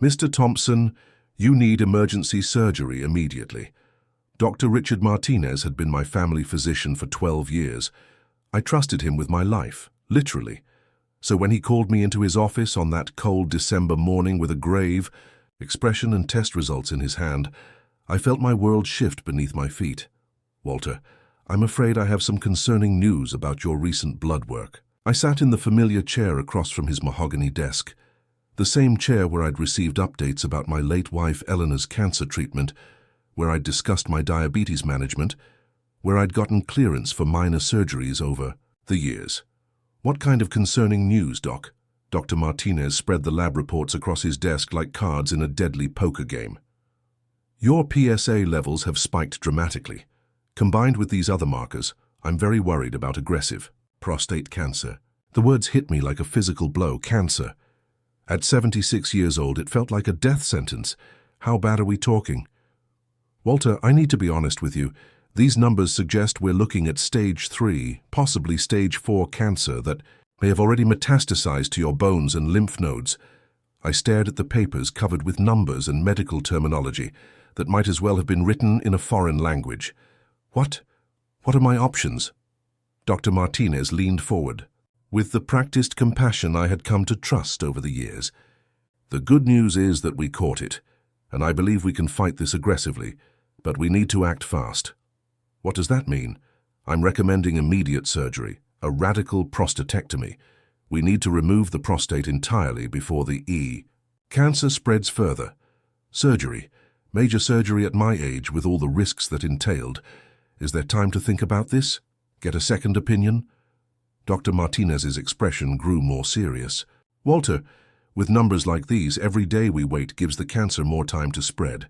Mr. Thompson, you need emergency surgery immediately. Dr. Richard Martinez had been my family physician for 12 years. I trusted him with my life, literally. So when he called me into his office on that cold December morning with a grave expression and test results in his hand, I felt my world shift beneath my feet. Walter, I'm afraid I have some concerning news about your recent blood work. I sat in the familiar chair across from his mahogany desk, the same chair where I'd received updates about my late wife Eleanor's cancer treatment, where I'd discussed my diabetes management, where I'd gotten clearance for minor surgeries over the years. What kind of concerning news, Doc? Dr. Martinez spread the lab reports across his desk like cards in a deadly poker game. Your PSA levels have spiked dramatically. Combined with these other markers, I'm very worried about aggressive prostate cancer. The words hit me like a physical blow. Cancer. At 76 years old, it felt like a death sentence. How bad are we talking? Walter, I need to be honest with you. These numbers suggest we're looking at stage 3, possibly stage 4 cancer that may have already metastasized to your bones and lymph nodes. I stared at the papers covered with numbers and medical terminology that might as well have been written in a foreign language. What are my options? Dr. Martinez leaned forward, with the practiced compassion I had come to trust over the years. The good news is that we caught it, and I believe we can fight this aggressively, but we need to act fast. What does that mean? I'm recommending immediate surgery, a radical prostatectomy. We need to remove the prostate entirely before the cancer spreads further. Surgery, major surgery at my age with all the risks that entailed. Is there time to think about this? Get a second opinion? Dr. Martinez's expression grew more serious. Walter, with numbers like these, every day we wait gives the cancer more time to spread.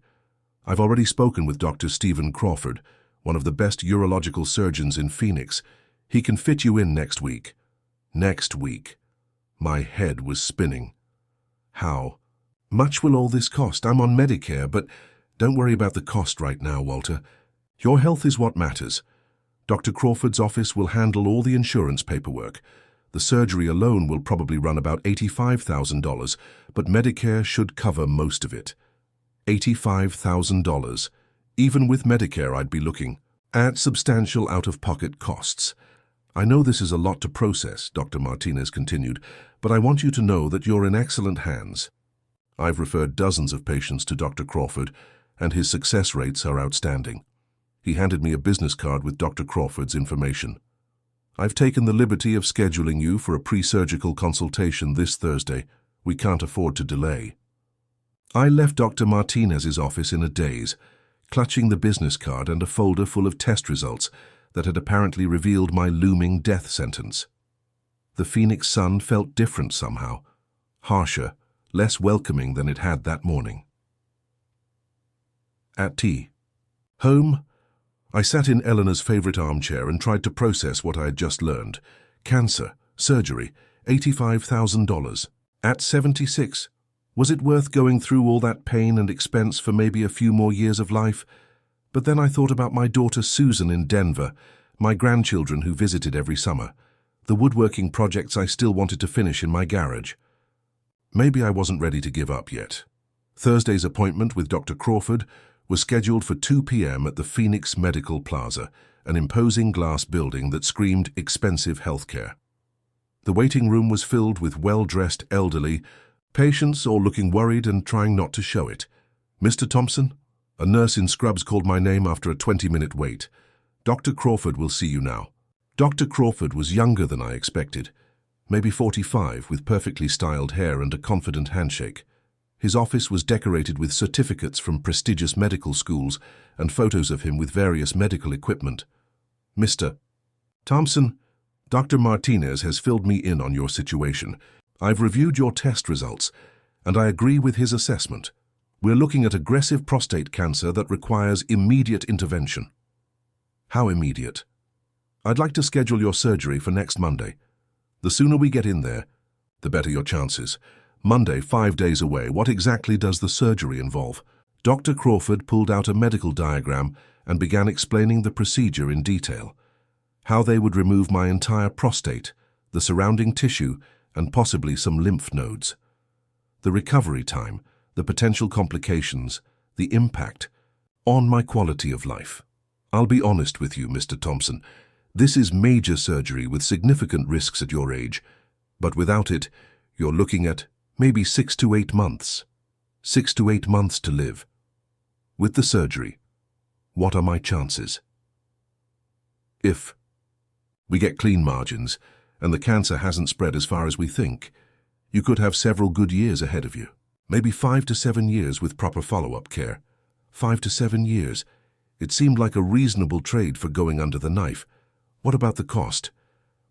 I've already spoken with Dr. Stephen Crawford, one of the best urological surgeons in Phoenix. He can fit you in next week. Next week. My head was spinning. How much will all this cost? I'm on Medicare, but don't worry about the cost right now, Walter. Your health is what matters. Dr. Crawford's office will handle all the insurance paperwork. The surgery alone will probably run about $85,000, but Medicare should cover most of it. $85,000. Even with Medicare, I'd be looking at substantial out-of-pocket costs. I know this is a lot to process, Dr. Martinez continued, but I want you to know that you're in excellent hands. I've referred dozens of patients to Dr. Crawford, and his success rates are outstanding. He handed me a business card with Dr. Crawford's information. I've taken the liberty of scheduling you for a pre-surgical consultation this Thursday. We can't afford to delay. I left Dr. Martinez's office in a daze, clutching the business card and a folder full of test results that had apparently revealed my looming death sentence. The Phoenix sun felt different somehow, harsher, less welcoming than it had that morning. At tea. Home, I sat in Eleanor's favorite armchair and tried to process what I had just learned. Cancer, surgery, $85,000. At 76, was it worth going through all that pain and expense for maybe a few more years of life? But then I thought about my daughter Susan in Denver, my grandchildren who visited every summer, the woodworking projects I still wanted to finish in my garage. Maybe I wasn't ready to give up yet. Thursday's appointment with Dr. Crawford was scheduled for 2 p.m. at the Phoenix Medical Plaza, an imposing glass building that screamed expensive healthcare. The waiting room was filled with well-dressed elderly patients, all looking worried and trying not to show it. Mr. Thompson? A nurse in scrubs called my name after a 20-minute wait. Dr. Crawford will see you now. Dr. Crawford was younger than I expected, maybe 45, with perfectly styled hair and a confident handshake. His office was decorated with certificates from prestigious medical schools and photos of him with various medical equipment. Mr. Thompson, Dr. Martinez has filled me in on your situation. I've reviewed your test results, and I agree with his assessment. We're looking at aggressive prostate cancer that requires immediate intervention. How immediate? I'd like to schedule your surgery for next Monday. The sooner we get in there, the better your chances. Monday, 5 days away. What exactly does the surgery involve? Dr. Crawford pulled out a medical diagram and began explaining the procedure in detail. How they would remove my entire prostate, the surrounding tissue, and possibly some lymph nodes. The recovery time, the potential complications, the impact on my quality of life. I'll be honest with you, Mr. Thompson. This is major surgery with significant risks at your age, but without it, you're looking at maybe 6 to 8 months. 6 to 8 months to live. With the surgery, what are my chances? If we get clean margins and the cancer hasn't spread as far as we think, you could have several good years ahead of you. Maybe 5 to 7 years with proper follow-up care. 5 to 7 years. It seemed like a reasonable trade for going under the knife. What about the cost?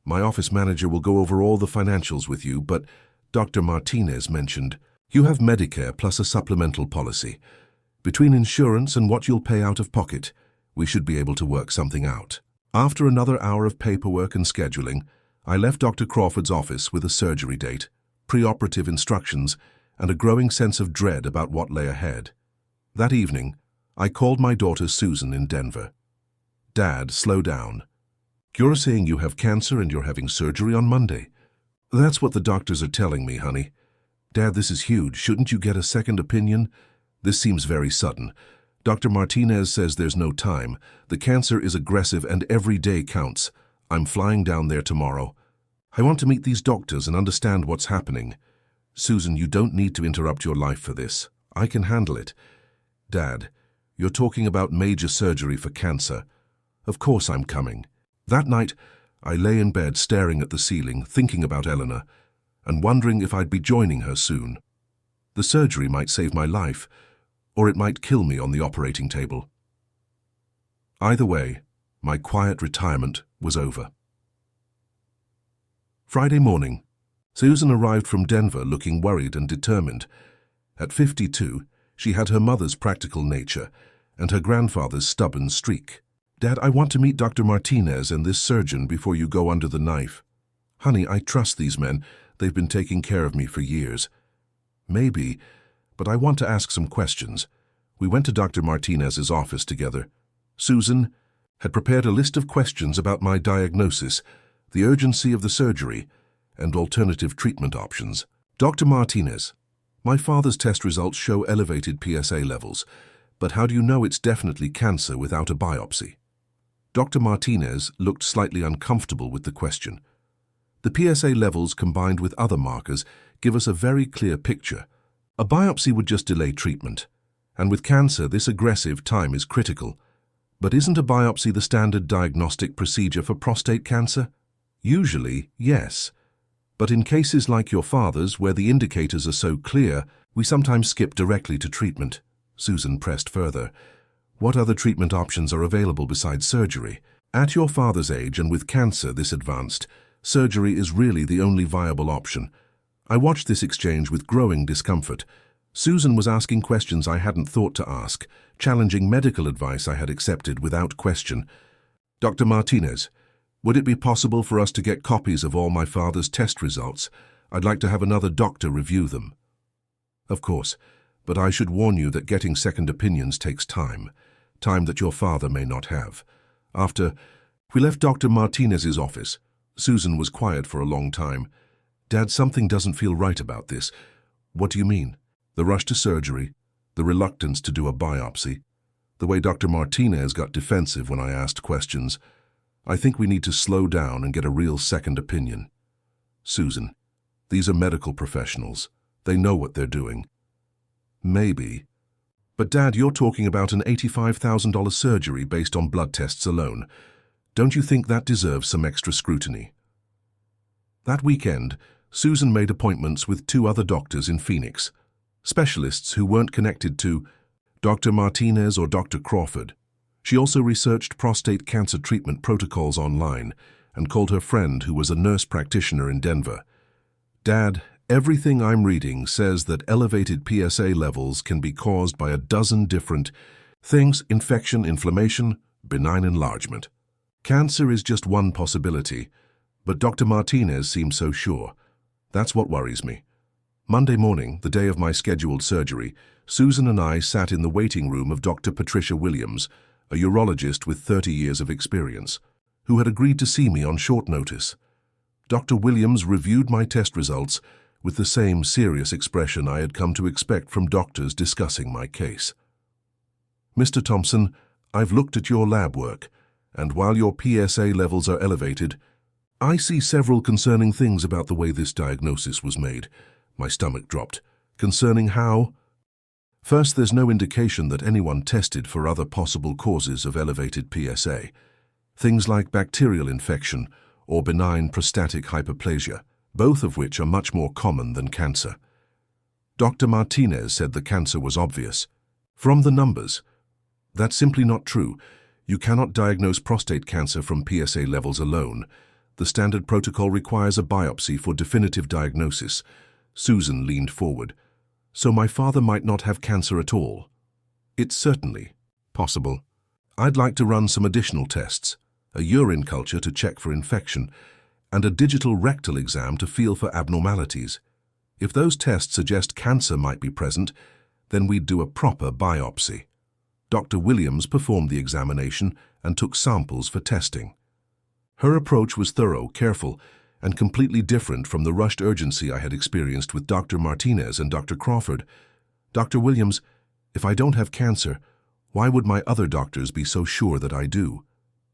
My office manager will go over all the financials with you, but Dr. Martinez mentioned you have Medicare plus a supplemental policy. Between insurance and what you'll pay out of pocket, we should be able to work something out. After another hour of paperwork and scheduling, I left Dr. Crawford's office with a surgery date, preoperative instructions, and a growing sense of dread about what lay ahead. That evening, I called my daughter Susan in Denver. Dad, slow down. You're saying you have cancer and you're having surgery on Monday. That's what the doctors are telling me, honey. Dad, this is huge. Shouldn't you get a second opinion? This seems very sudden. Dr. Martinez says there's no time. The cancer is aggressive and every day counts. I'm flying down there tomorrow. I want to meet these doctors and understand what's happening. Susan, you don't need to interrupt your life for this. I can handle it. Dad, you're talking about major surgery for cancer. Of course I'm coming. That night, I lay in bed staring at the ceiling, thinking about Eleanor, and wondering if I'd be joining her soon. The surgery might save my life, or it might kill me on the operating table. Either way, my quiet retirement was over. Friday morning, Susan arrived from Denver looking worried and determined. At 52, she had her mother's practical nature and her grandfather's stubborn streak. Dad, I want to meet Dr. Martinez and this surgeon before you go under the knife. Honey, I trust these men. They've been taking care of me for years. Maybe, but I want to ask some questions. We went to Dr. Martinez's office together. Susan had prepared a list of questions about my diagnosis, the urgency of the surgery, and alternative treatment options. Dr. Martinez, my father's test results show elevated PSA levels, but how do you know it's definitely cancer without a biopsy? Dr. Martinez looked slightly uncomfortable with the question. The PSA levels combined with other markers give us a very clear picture. A biopsy would just delay treatment, and with cancer this aggressive time is critical. But isn't a biopsy the standard diagnostic procedure for prostate cancer? Usually, yes. But in cases like your father's, where the indicators are so clear, we sometimes skip directly to treatment. Susan pressed further. What other treatment options are available besides surgery? At your father's age and with cancer this advanced, surgery is really the only viable option. I watched this exchange with growing discomfort. Susan was asking questions I hadn't thought to ask, challenging medical advice I had accepted without question. Dr. Martinez, would it be possible for us to get copies of all my father's test results? I'd like to have another doctor review them. Of course, but I should warn you that getting second opinions takes time that your father may not have. After we left Dr. Martinez's office, Susan was quiet for a long time. Dad, something doesn't feel right about this. What do you mean? The rush to surgery, the reluctance to do a biopsy, the way Dr. Martinez got defensive when I asked questions. I think we need to slow down and get a real second opinion. Susan, these are medical professionals. They know what they're doing. Maybe. But Dad, you're talking about an $85,000 surgery based on blood tests alone. Don't you think that deserves some extra scrutiny? That weekend, Susan made appointments with 2 other doctors in Phoenix, specialists who weren't connected to Dr. Martinez or Dr. Crawford. She also researched prostate cancer treatment protocols online and called her friend who was a nurse practitioner in Denver. Dad, everything I'm reading says that elevated PSA levels can be caused by a dozen different things: infection, inflammation, benign enlargement. Cancer is just one possibility, but Dr. Martinez seems so sure. That's what worries me. Monday morning, the day of my scheduled surgery, Susan and I sat in the waiting room of Dr. Patricia Williams, a urologist with 30 years of experience, who had agreed to see me on short notice. Dr. Williams reviewed my test results, with the same serious expression I had come to expect from doctors discussing my case. "Mr. Thompson, I've looked at your lab work, and while your PSA levels are elevated, I see several concerning things about the way this diagnosis was made." My stomach dropped. "Concerning how?" "First, there's no indication that anyone tested for other possible causes of elevated PSA. Things like bacterial infection or benign prostatic hyperplasia, both of which are much more common than cancer. Dr. Martinez said the cancer was obvious. From the numbers. That's simply not true. You cannot diagnose prostate cancer from PSA levels alone. The standard protocol requires a biopsy for definitive diagnosis." Susan leaned forward. "So my father might not have cancer at all?" "It's certainly possible. I'd like to run some additional tests, a urine culture to check for infection, and a digital rectal exam to feel for abnormalities. If those tests suggest cancer might be present, then we'd do a proper biopsy." Dr. Williams performed the examination and took samples for testing. Her approach was thorough, careful, and completely different from the rushed urgency I had experienced with Dr. Martinez and Dr. Crawford. "Dr. Williams, if I don't have cancer, why would my other doctors be so sure that I do?"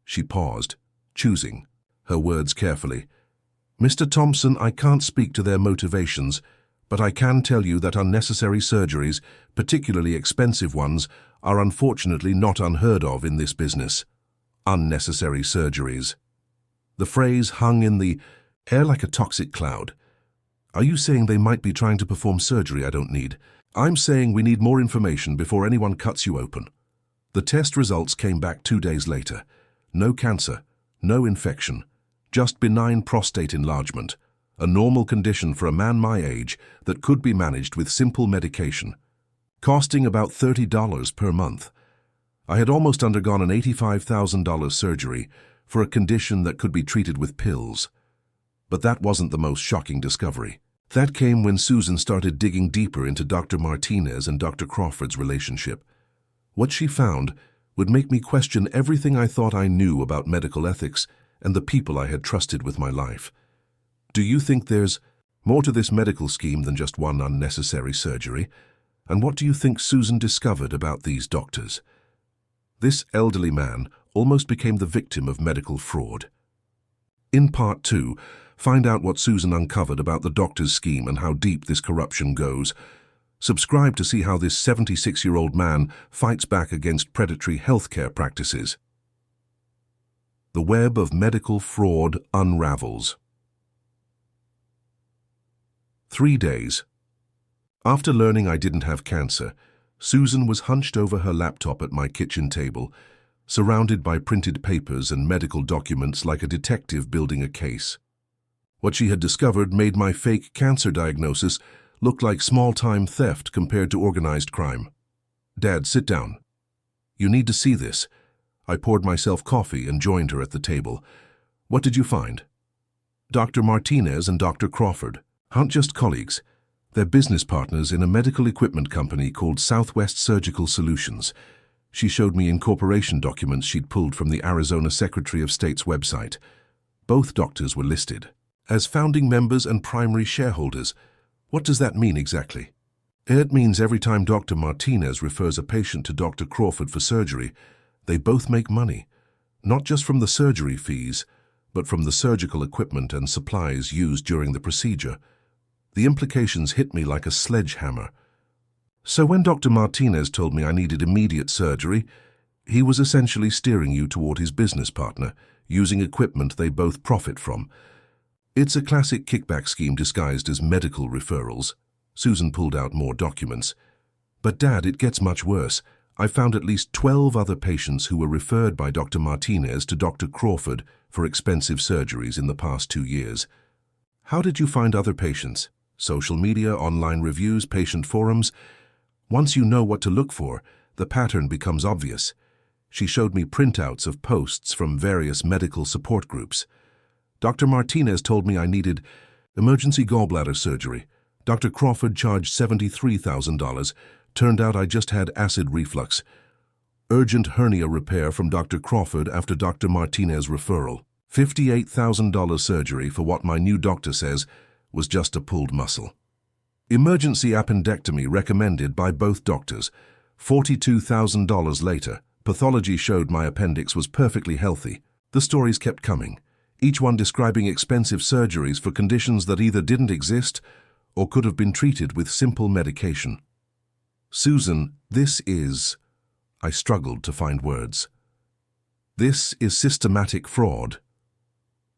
She paused, choosing her words carefully. "Mr. Thompson, I can't speak to their motivations, but I can tell you that unnecessary surgeries, particularly expensive ones, are unfortunately not unheard of in this business." Unnecessary surgeries. The phrase hung in the air like a toxic cloud. "Are you saying they might be trying to perform surgery I don't need?" "I'm saying we need more information before anyone cuts you open." The test results came back 2 days later. No cancer, no infection, just benign prostate enlargement, a normal condition for a man my age that could be managed with simple medication, costing about $30 per month. I had almost undergone an $85,000 surgery for a condition that could be treated with pills. But that wasn't the most shocking discovery. That came when Susan started digging deeper into Dr. Martinez and Dr. Crawford's relationship. What she found would make me question everything I thought I knew about medical ethics and the people I had trusted with my life. "Do you think there's more to this medical scheme than just one unnecessary surgery? And what do you think Susan discovered about these doctors?" This elderly man almost became the victim of medical fraud. In Part 2, find out what Susan uncovered about the doctor's scheme and how deep this corruption goes. Subscribe to see how this 76-year-old man fights back against predatory healthcare practices. The web of medical fraud unravels. 3 days. After learning I didn't have cancer, Susan was hunched over her laptop at my kitchen table, surrounded by printed papers and medical documents like a detective building a case. What she had discovered made my fake cancer diagnosis look like small-time theft compared to organized crime. "Dad, sit down. You need to see this." I poured myself coffee and joined her at the table. "What did you find?" "Dr. Martinez and Dr. Crawford aren't just colleagues. They're business partners in a medical equipment company called Southwest Surgical Solutions." She showed me incorporation documents she'd pulled from the Arizona Secretary of State's website. Both doctors were listed as founding members and primary shareholders. What does that mean exactly? It means every time Dr. Martinez refers a patient to Dr. Crawford for surgery, they both make money, not just from the surgery fees, but from the surgical equipment and supplies used during the procedure. The implications hit me like a sledgehammer. So when Dr. Martinez told me I needed immediate surgery, he was essentially steering you toward his business partner, using equipment they both profit from. It's a classic kickback scheme disguised as medical referrals. Susan pulled out more documents. "But Dad, it gets much worse. I found at least 12 other patients who were referred by Dr. Martinez to Dr. Crawford for expensive surgeries in the past 2 years. How did you find other patients? Social media, online reviews, patient forums? Once you know what to look for, the pattern becomes obvious." She showed me printouts of posts from various medical support groups. "Dr. Martinez told me I needed emergency gallbladder surgery. Dr. Crawford charged $73,000. Turned out I just had acid reflux. Urgent hernia repair from Dr. Crawford after Dr. Martinez referral. $58,000 surgery for what my new doctor says was just a pulled muscle. Emergency appendectomy recommended by both doctors. $42,000 later, pathology showed my appendix was perfectly healthy. The stories kept coming, each one describing expensive surgeries for conditions that either didn't exist or could have been treated with simple medication. Susan, this is... I struggled to find words. This is systematic fraud.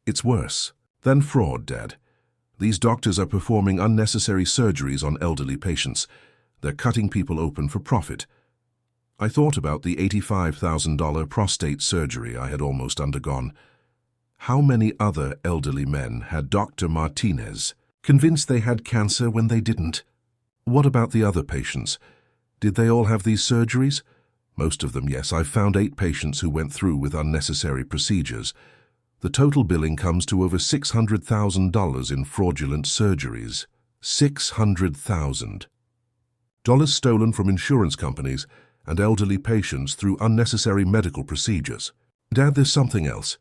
It's worse than fraud, Dad. These doctors are performing unnecessary surgeries on elderly patients. They're cutting people open for profit. I thought about the $85,000 prostate surgery I had almost undergone. How many other elderly men had Dr. Martinez convinced they had cancer when they didn't? What about the other patients? Did they all have these surgeries? Most of them, yes. I've found 8 patients who went through with unnecessary procedures. The total billing comes to over $600,000 in fraudulent surgeries. $600,000. Dollars stolen from insurance companies and elderly patients through unnecessary medical procedures. Dad, there's something else.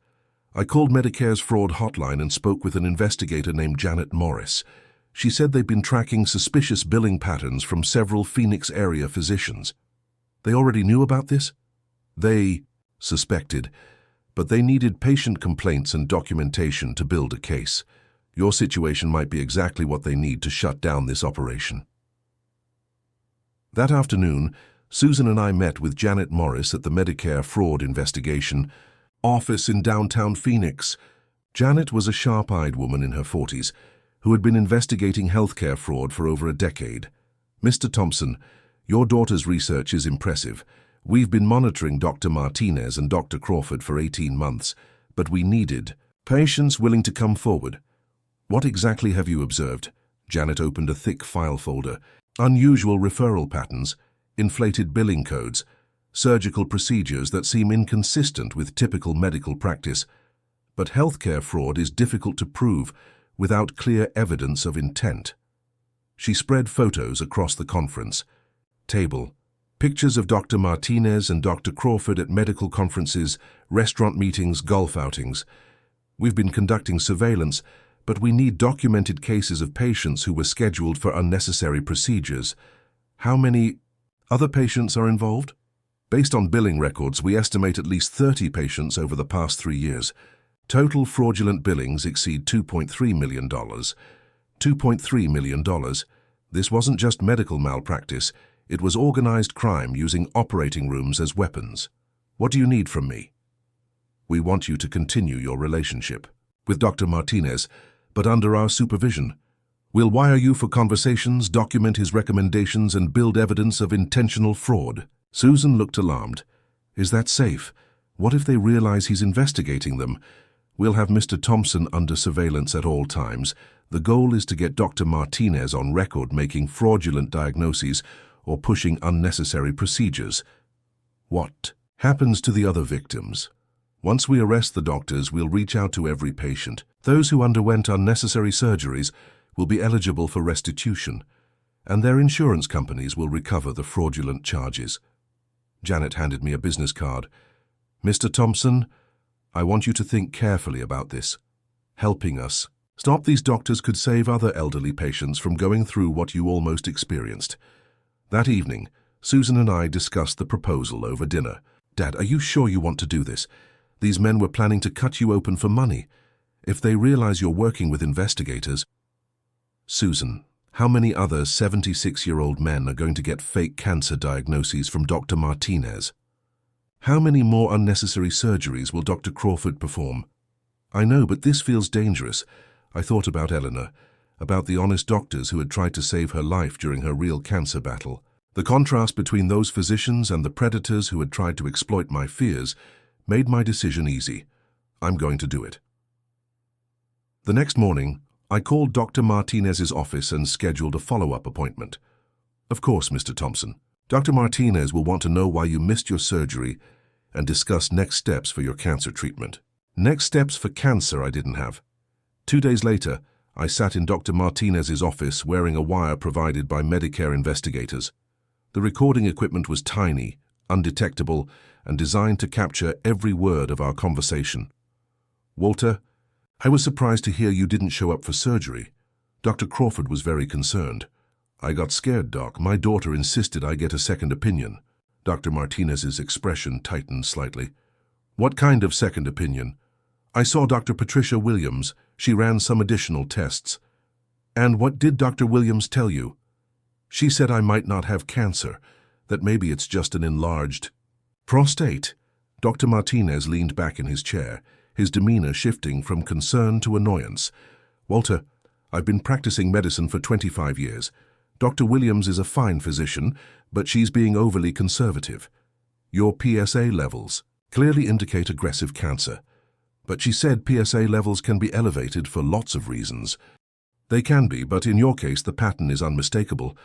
I called Medicare's fraud hotline and spoke with an investigator named Janet Morris. She said they'd been tracking suspicious billing patterns from several Phoenix area physicians. They already knew about this? They suspected, but they needed patient complaints and documentation to build a case. Your situation might be exactly what they need to shut down this operation. That afternoon, Susan and I met with Janet Morris at the Medicare fraud investigation office in downtown Phoenix. Janet was a sharp-eyed woman in her 40s who had been investigating healthcare fraud for over a decade. Mr. Thompson, your daughter's research is impressive. We've been monitoring Dr. Martinez and Dr. Crawford for 18 months, but we needed patients willing to come forward. What exactly have you observed? Janet opened a thick file folder. Unusual referral patterns, inflated billing codes, surgical procedures that seem inconsistent with typical medical practice. But healthcare fraud is difficult to prove without clear evidence of intent. She spread photos across the conference table. Pictures of Dr. Martinez and Dr. Crawford at medical conferences, restaurant meetings, golf outings. We've been conducting surveillance, but we need documented cases of patients who were scheduled for unnecessary procedures. How many other patients are involved? Based on billing records, we estimate at least 30 patients over the past 3 years. Total fraudulent billings exceed $2.3 million. $2.3 million. This wasn't just medical malpractice. It was organized crime using operating rooms as weapons. What do you need from me? We want you to continue your relationship with Dr. Martinez, but under our supervision. We'll wire you for conversations, document his recommendations, and build evidence of intentional fraud. Susan looked alarmed. Is that safe? What if they realize he's investigating them? We'll have Mr. Thompson under surveillance at all times. The goal is to get Dr. Martinez on record making fraudulent diagnoses or pushing unnecessary procedures. What happens to the other victims? Once we arrest the doctors, we'll reach out to every patient. Those who underwent unnecessary surgeries will be eligible for restitution, and their insurance companies will recover the fraudulent charges. Janet handed me a business card. Mr. Thompson, I want you to think carefully about this. Helping us stop these doctors could save other elderly patients from going through what you almost experienced. That evening, Susan and I discussed the proposal over dinner. Dad, are you sure you want to do this? These men were planning to cut you open for money. If they realize you're working with investigators... Susan, how many other 76-year-old men are going to get fake cancer diagnoses from Dr. Martinez? How many more unnecessary surgeries will Dr. Crawford perform? I know, but this feels dangerous. I thought about Eleanor, about the honest doctors who had tried to save her life during her real cancer battle. The contrast between those physicians and the predators who had tried to exploit my fears made my decision easy. I'm going to do it. The next morning, I called Dr. Martinez's office and scheduled a follow-up appointment. Of course, Mr. Thompson. Dr. Martinez will want to know why you missed your surgery and discuss next steps for your cancer treatment. Next steps for cancer I didn't have. 2 days later, I sat in Dr. Martinez's office wearing a wire provided by Medicare investigators. The recording equipment was tiny, undetectable, and designed to capture every word of our conversation. Walter, I was surprised to hear you didn't show up for surgery. Dr. Crawford was very concerned. I got scared, Doc. My daughter insisted I get a second opinion. Dr. Martinez's expression tightened slightly. What kind of second opinion? I saw Dr. Patricia Williams. She ran some additional tests. And what did Dr. Williams tell you? She said I might not have cancer, that maybe it's just an enlarged prostate. Dr. Martinez leaned back in his chair, his demeanor shifting from concern to annoyance. Walter, I've been practicing medicine for 25 years. Dr. Williams is a fine physician, but she's being overly conservative. Your PSA levels clearly indicate aggressive cancer. But she said PSA levels can be elevated for lots of reasons. They can be, but in your case the pattern is unmistakable.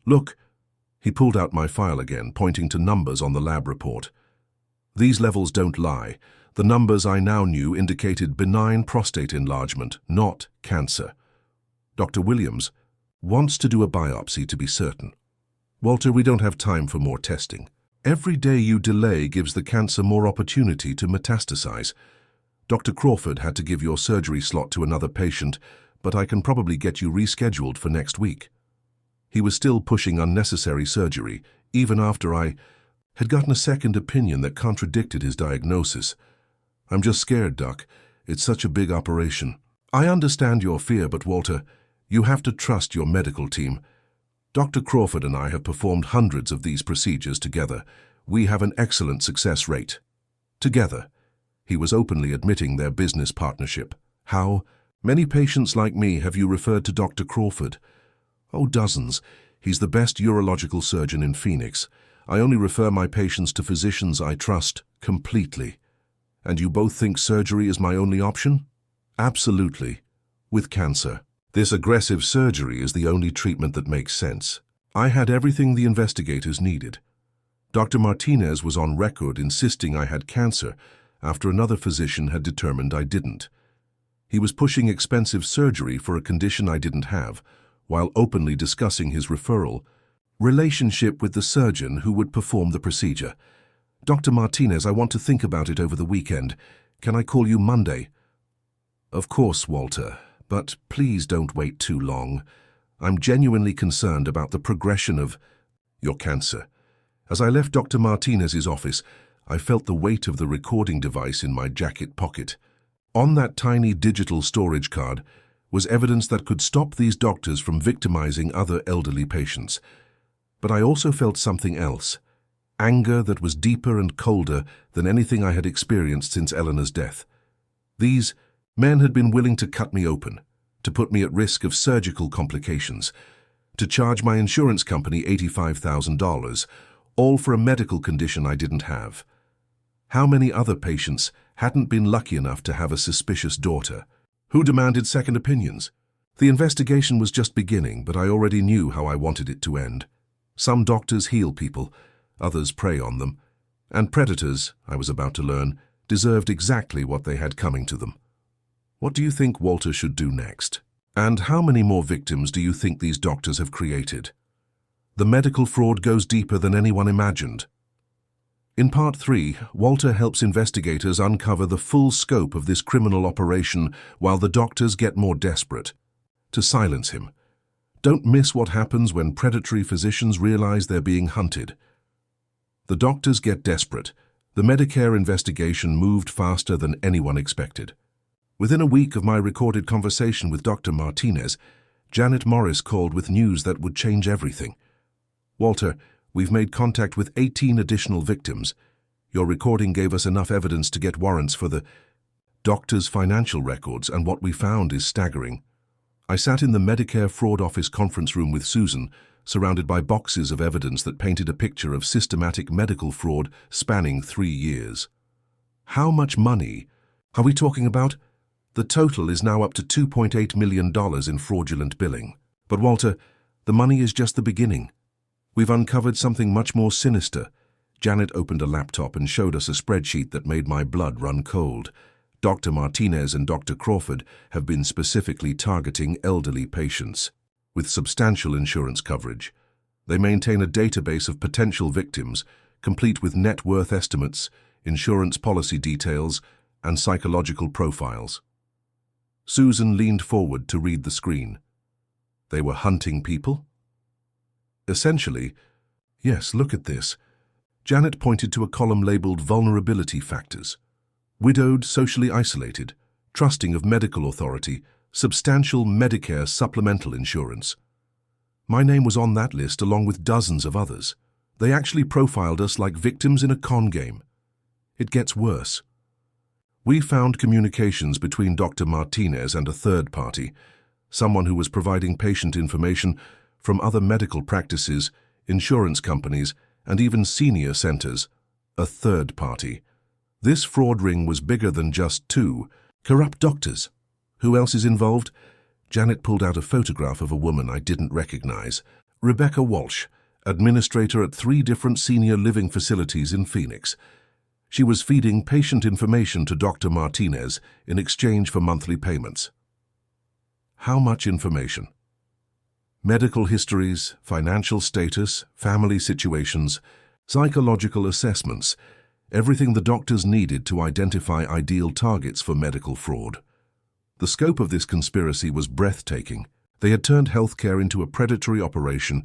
Look, he pulled out my file again, pointing to numbers on the lab report. These levels don't lie. The numbers I now knew indicated benign prostate enlargement, not cancer. Dr. Williams wants to do a biopsy to be certain. Walter, we don't have time for more testing. Every day you delay gives the cancer more opportunity to metastasize. Dr. Crawford had to give your surgery slot to another patient, but I can probably get you rescheduled for next week. He was still pushing unnecessary surgery, even after I had gotten a second opinion that contradicted his diagnosis. I'm just scared, Doc. It's such a big operation. I understand your fear, but Walter, you have to trust your medical team. Dr. Crawford and I have performed hundreds of these procedures together. We have an excellent success rate. Together. He was openly admitting their business partnership. How many patients like me have you referred to Dr. Crawford? Oh, dozens. He's the best urological surgeon in Phoenix. I only refer my patients to physicians I trust completely. And you both think surgery is my only option? Absolutely. With cancer. This aggressive surgery is the only treatment that makes sense. I had everything the investigators needed. Dr. Martinez was on record insisting I had cancer after another physician had determined I didn't. He was pushing expensive surgery for a condition I didn't have, while openly discussing his referral relationship with the surgeon who would perform the procedure. Dr. Martinez, I want to think about it over the weekend. Can I call you Monday? Of course, Walter. But please don't wait too long. I'm genuinely concerned about the progression of your cancer. As I left Dr. Martinez's office, I felt the weight of the recording device in my jacket pocket. On that tiny digital storage card was evidence that could stop these doctors from victimizing other elderly patients. But I also felt something else, anger that was deeper and colder than anything I had experienced since Eleanor's death. These men had been willing to cut me open, to put me at risk of surgical complications, to charge my insurance company $85,000, all for a medical condition I didn't have. How many other patients hadn't been lucky enough to have a suspicious daughter? Who demanded second opinions? The investigation was just beginning, but I already knew how I wanted it to end. Some doctors heal people, others prey on them, and predators, I was about to learn, deserved exactly what they had coming to them. What do you think Walter should do next? And how many more victims do you think these doctors have created? The medical fraud goes deeper than anyone imagined. In Part 3, Walter helps investigators uncover the full scope of this criminal operation while the doctors get more desperate. To silence him. Don't miss what happens when predatory physicians realize they're being hunted. The doctors get desperate. The Medicare investigation moved faster than anyone expected. Within a week of my recorded conversation with Dr. Martinez, Janet Morris called with news that would change everything. Walter, we've made contact with 18 additional victims. Your recording gave us enough evidence to get warrants for the doctor's financial records, and what we found is staggering. I sat in the Medicare fraud office conference room with Susan, surrounded by boxes of evidence that painted a picture of systematic medical fraud spanning 3 years. How much money are we talking about? The total is now up to $2.8 million in fraudulent billing. But Walter, the money is just the beginning. We've uncovered something much more sinister. Janet opened a laptop and showed us a spreadsheet that made my blood run cold. Dr. Martinez and Dr. Crawford have been specifically targeting elderly patients with substantial insurance coverage. They maintain a database of potential victims, complete with net worth estimates, insurance policy details, and psychological profiles. Susan leaned forward to read the screen. They were hunting people? Essentially, yes, look at this. Janet pointed to a column labeled Vulnerability Factors. Widowed, socially isolated, trusting of medical authority, substantial Medicare supplemental insurance. My name was on that list along with dozens of others. They actually profiled us like victims in a con game. It gets worse. We found communications between Dr. Martinez and a third party, someone who was providing patient information from other medical practices, insurance companies, and even senior centers. A third party. This fraud ring was bigger than just two corrupt doctors. Who else is involved? Janet pulled out a photograph of a woman I didn't recognize. Rebecca Walsh, administrator at 3 different senior living facilities in Phoenix. She was feeding patient information to Dr. Martinez in exchange for monthly payments. How much information? Medical histories, financial status, family situations, psychological assessments, everything the doctors needed to identify ideal targets for medical fraud. The scope of this conspiracy was breathtaking. They had turned healthcare into a predatory operation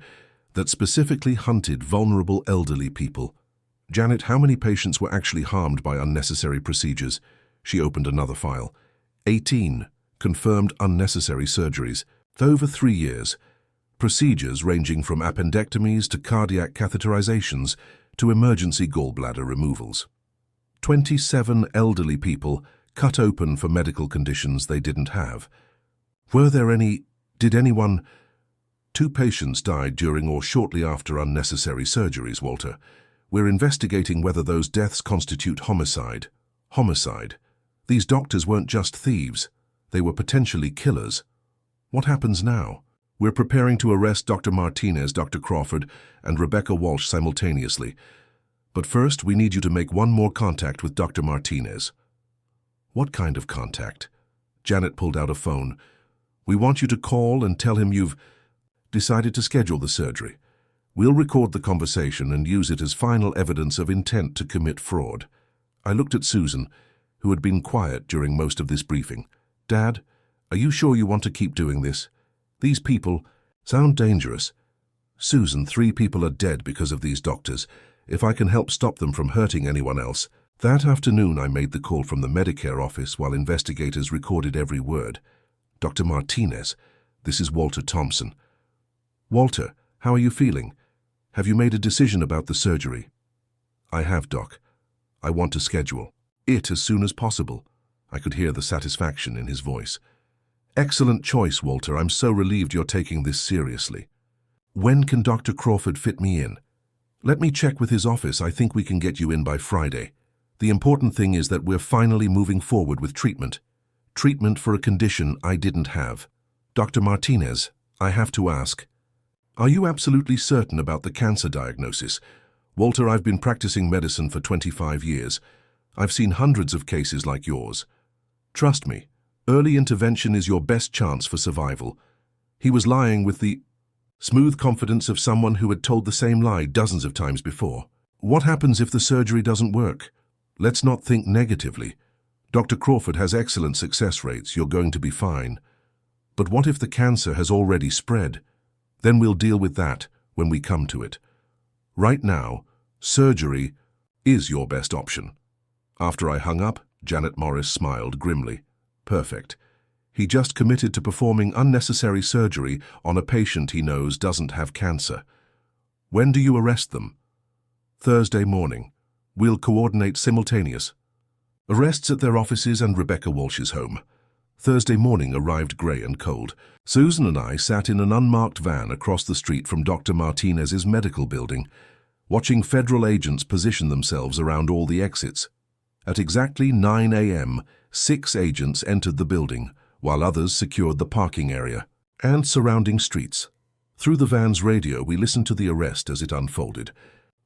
that specifically hunted vulnerable elderly people. Janet, how many patients were actually harmed by unnecessary procedures? She opened another file. 18 confirmed unnecessary surgeries. Over 3 years. Procedures ranging from appendectomies to cardiac catheterizations to emergency gallbladder removals. 27 elderly people cut open for medical conditions they didn't have. Were there any? Did anyone? 2 patients died during or shortly after unnecessary surgeries, Walter. We're investigating whether those deaths constitute homicide. Homicide. These doctors weren't just thieves. They were potentially killers. What happens now? We're preparing to arrest Dr. Martinez, Dr. Crawford, and Rebecca Walsh simultaneously. But first, we need you to make one more contact with Dr. Martinez. What kind of contact? Janet pulled out a phone. We want you to call and tell him you've decided to schedule the surgery. We'll record the conversation and use it as final evidence of intent to commit fraud. I looked at Susan, who had been quiet during most of this briefing. Dad, are you sure you want to keep doing this? These people sound dangerous. Susan, 3 people are dead because of these doctors. If I can help stop them from hurting anyone else. That afternoon I made the call from the Medicare office while investigators recorded every word. Dr. Martinez, this is Walter Thompson. Walter, how are you feeling? Have you made a decision about the surgery? I have, Doc. I want to schedule it as soon as possible. I could hear the satisfaction in his voice. Excellent choice, Walter. I'm so relieved you're taking this seriously. When can Dr. Crawford fit me in? Let me check with his office. I think we can get you in by Friday. The important thing is that we're finally moving forward with treatment. Treatment for a condition I didn't have. Dr. Martinez, I have to ask, are you absolutely certain about the cancer diagnosis? Walter, I've been practicing medicine for 25 years. I've seen hundreds of cases like yours. Trust me, early intervention is your best chance for survival. He was lying with the smooth confidence of someone who had told the same lie dozens of times before. What happens if the surgery doesn't work? Let's not think negatively. Dr. Crawford has excellent success rates. You're going to be fine. But what if the cancer has already spread? Then we'll deal with that when we come to it. Right now, surgery is your best option. After I hung up, Janet Morris smiled grimly. Perfect. He just committed to performing unnecessary surgery on a patient he knows doesn't have cancer. When do you arrest them? Thursday morning. We'll coordinate simultaneous. Arrests at their offices and Rebecca Walsh's home. Thursday morning arrived grey and cold. Susan and I sat in an unmarked van across the street from Dr. Martinez's medical building, watching federal agents position themselves around all the exits. At exactly 9 a.m., 6 agents entered the building, while others secured the parking area and surrounding streets. Through the van's radio, we listened to the arrest as it unfolded.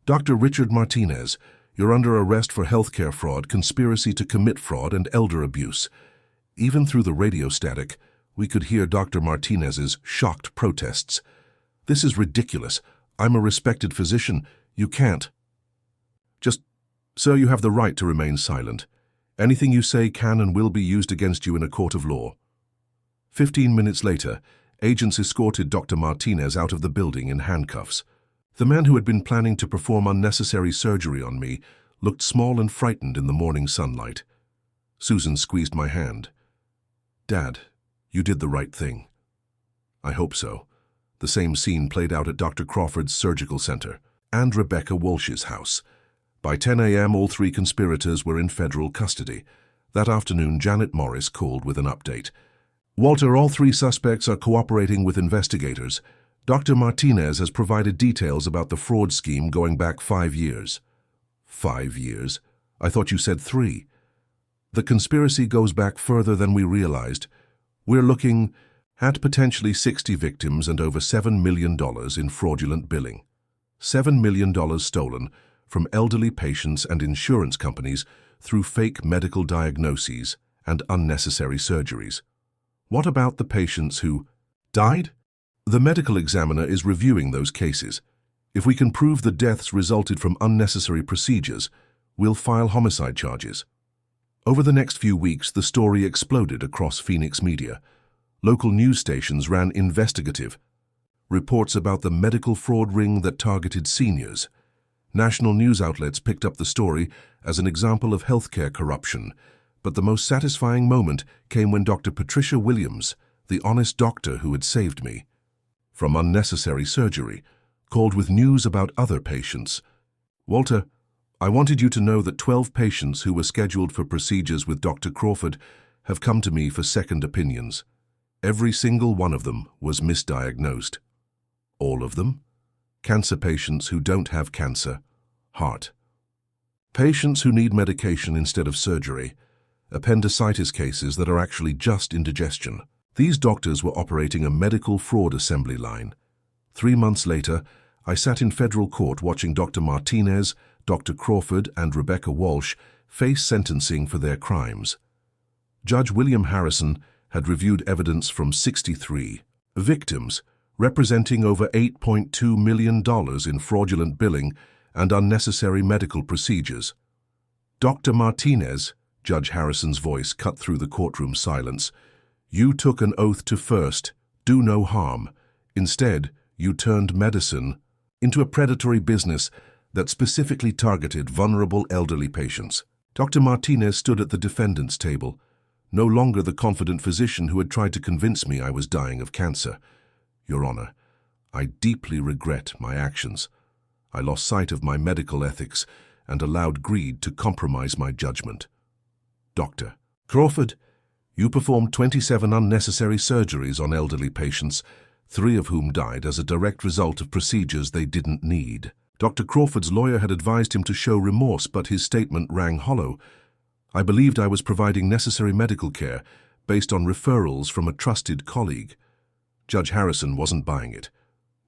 Dr. Richard Martinez, you're under arrest for healthcare fraud, conspiracy to commit fraud, and elder abuse. Even through the radio static, we could hear Dr. Martinez's shocked protests. This is ridiculous. I'm a respected physician. You can't. Sir, you have the right to remain silent. Anything you say can and will be used against you in a court of law. 15 minutes later, Agents escorted Dr. Martinez out of the building in handcuffs. The man who had been planning to perform unnecessary surgery on me looked small and frightened in the morning sunlight. Susan squeezed my hand. "Dad, you did the right thing." I hope so. The same scene played out at Dr. Crawford's surgical center and Rebecca Walsh's house. By 10 a.m., all three conspirators were in federal custody. That afternoon, Janet Morris called with an update. "Walter, all three suspects are cooperating with investigators. Dr. Martinez has provided details about the fraud scheme going back 5 years. 5 years? I thought you said 3. The conspiracy goes back further than we realized. We're looking at potentially 60 victims and over $7 million in fraudulent billing. $7 million stolen from elderly patients and insurance companies through fake medical diagnoses and unnecessary surgeries. What about the patients who died? The medical examiner is reviewing those cases. If we can prove the deaths resulted from unnecessary procedures, we'll file homicide charges." Over the next few weeks, the story exploded across Phoenix media. Local news stations ran investigative reports about the medical fraud ring that targeted seniors. National news outlets picked up the story as an example of healthcare corruption, but the most satisfying moment came when Dr. Patricia Williams, the honest doctor who had saved me from unnecessary surgery, called with news about other patients. "Walter, I wanted you to know that 12 patients who were scheduled for procedures with Dr. Crawford have come to me for second opinions. Every single one of them was misdiagnosed." "All of them?" "Cancer patients who don't have cancer. Heart. Patients who need medication instead of surgery. Appendicitis cases that are actually just indigestion." These doctors were operating a medical fraud assembly line. 3 months later, I sat in federal court watching Dr. Martinez, Dr. Crawford, and Rebecca Walsh face sentencing for their crimes. Judge William Harrison had reviewed evidence from 63 victims, representing over $8.2 million in fraudulent billing and unnecessary medical procedures. "Dr. Martinez," Judge Harrison's voice cut through the courtroom silence, "you took an oath to first do no harm. Instead, you turned medicine into a predatory business that specifically targeted vulnerable elderly patients." Dr. Martinez stood at the defendant's table, no longer the confident physician who had tried to convince me I was dying of cancer. "Your Honor, I deeply regret my actions. I lost sight of my medical ethics and allowed greed to compromise my judgment." "Dr. Crawford, you performed 27 unnecessary surgeries on elderly patients, 3 of whom died as a direct result of procedures they didn't need." Dr. Crawford's lawyer had advised him to show remorse, but his statement rang hollow. "I believed I was providing necessary medical care based on referrals from a trusted colleague." Judge Harrison wasn't buying it.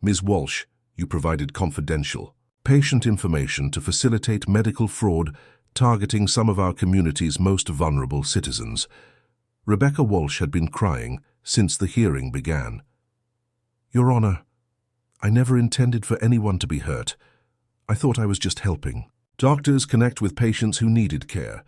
"Ms. Walsh, you provided confidential patient information to facilitate medical fraud targeting some of our community's most vulnerable citizens." Rebecca Walsh had been crying since the hearing began. "Your Honor, I never intended for anyone to be hurt. I thought I was just helping." Doctors connect with patients who needed care.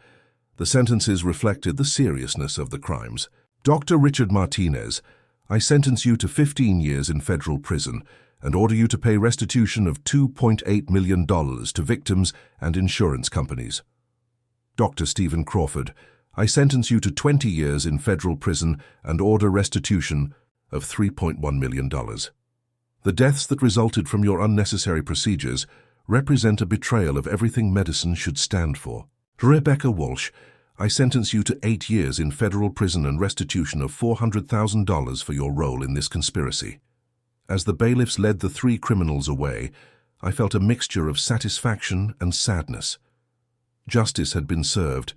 The sentences reflected the seriousness of the crimes. "Dr. Richard Martinez, I sentence you to 15 years in federal prison and order you to pay restitution of $2.8 million to victims and insurance companies." "Dr. Stephen Crawford, I sentence you to 20 years in federal prison and order restitution of $3.1 million. The deaths that resulted from your unnecessary procedures represent a betrayal of everything medicine should stand for." "Rebecca Walsh, I sentence you to 8 years in federal prison and restitution of $400,000 for your role in this conspiracy." As the bailiffs led the 3 criminals away, I felt a mixture of satisfaction and sadness. Justice had been served,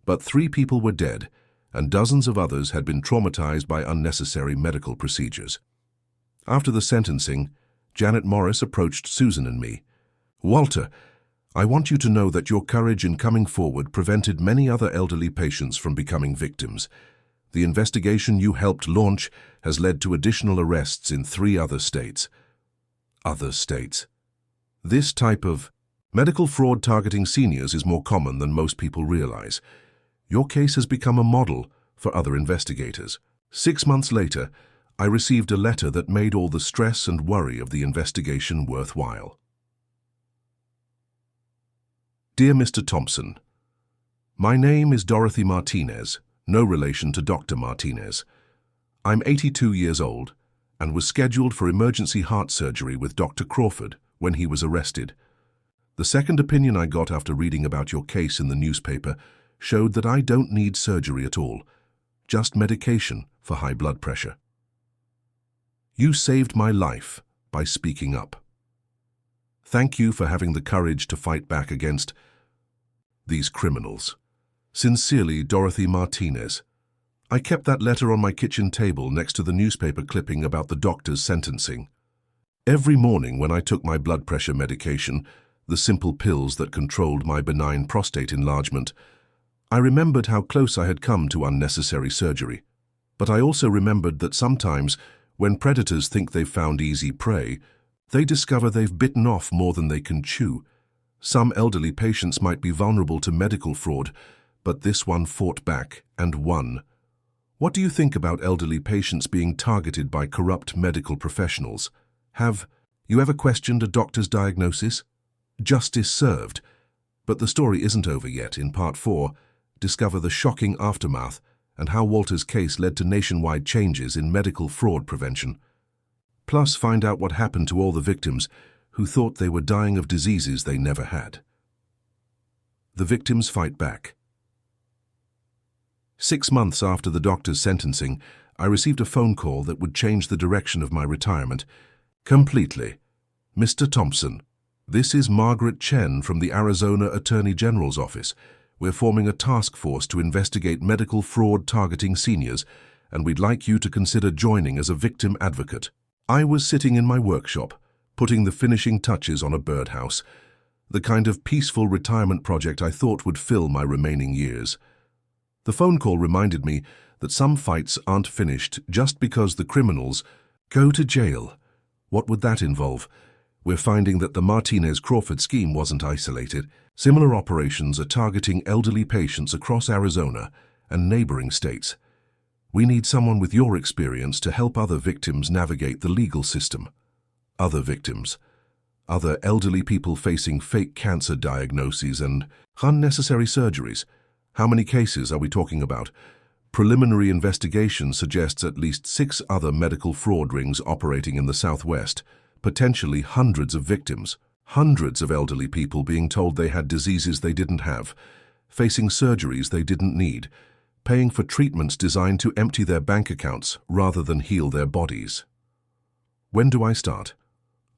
but 3 people were dead, and dozens of others had been traumatized by unnecessary medical procedures. After the sentencing, Janet Morris approached Susan and me. "Walter, I want you to know that your courage in coming forward prevented many other elderly patients from becoming victims. The investigation you helped launch has led to additional arrests in 3 other states." Other states? This type of medical fraud targeting seniors is more common than most people realize. Your case has become a model for other investigators. 6 months later, I received a letter that made all the stress and worry of the investigation worthwhile. Dear Mr. Thompson, my name is Dorothy Martinez, no relation to Dr. Martinez. I'm 82 years old and was scheduled for emergency heart surgery with Dr. Crawford when he was arrested. The second opinion I got after reading about your case in the newspaper showed that I don't need surgery at all, just medication for high blood pressure. You saved my life by speaking up. Thank you for having the courage to fight back against these criminals. Sincerely, Dorothy Martinez. I kept that letter on my kitchen table next to the newspaper clipping about the doctor's sentencing. Every morning when I took my blood pressure medication, the simple pills that controlled my benign prostate enlargement, I remembered how close I had come to unnecessary surgery. But I also remembered that sometimes, when predators think they've found easy prey, they discover they've bitten off more than they can chew. Some elderly patients might be vulnerable to medical fraud, but this one fought back and won. What do you think about elderly patients being targeted by corrupt medical professionals? Have you ever questioned a doctor's diagnosis? Justice served. But the story isn't over yet. In Part 4, discover the shocking aftermath and how Walter's case led to nationwide changes in medical fraud prevention. Plus, find out what happened to all the victims who thought they were dying of diseases they never had. The victims fight back. 6 months after the doctor's sentencing, I received a phone call that would change the direction of my retirement completely. Mr. Thompson, this is Margaret Chen from the Arizona Attorney General's office. We're forming a task force to investigate medical fraud targeting seniors, and we'd like you to consider joining as a victim advocate. I was sitting in my workshop, putting the finishing touches on a birdhouse, the kind of peaceful retirement project I thought would fill my remaining years. The phone call reminded me that some fights aren't finished just because the criminals go to jail. What would that involve? We're finding that the Martinez-Crawford scheme wasn't isolated. Similar operations are targeting elderly patients across Arizona and neighboring states. We need someone with your experience to help other victims navigate the legal system. Other victims. Other elderly people facing fake cancer diagnoses and unnecessary surgeries. How many cases are we talking about? Preliminary investigation suggests at least 6 other medical fraud rings operating in the Southwest, potentially hundreds of victims, hundreds of elderly people being told they had diseases they didn't have, facing surgeries they didn't need, paying for treatments designed to empty their bank accounts rather than heal their bodies. When do I start?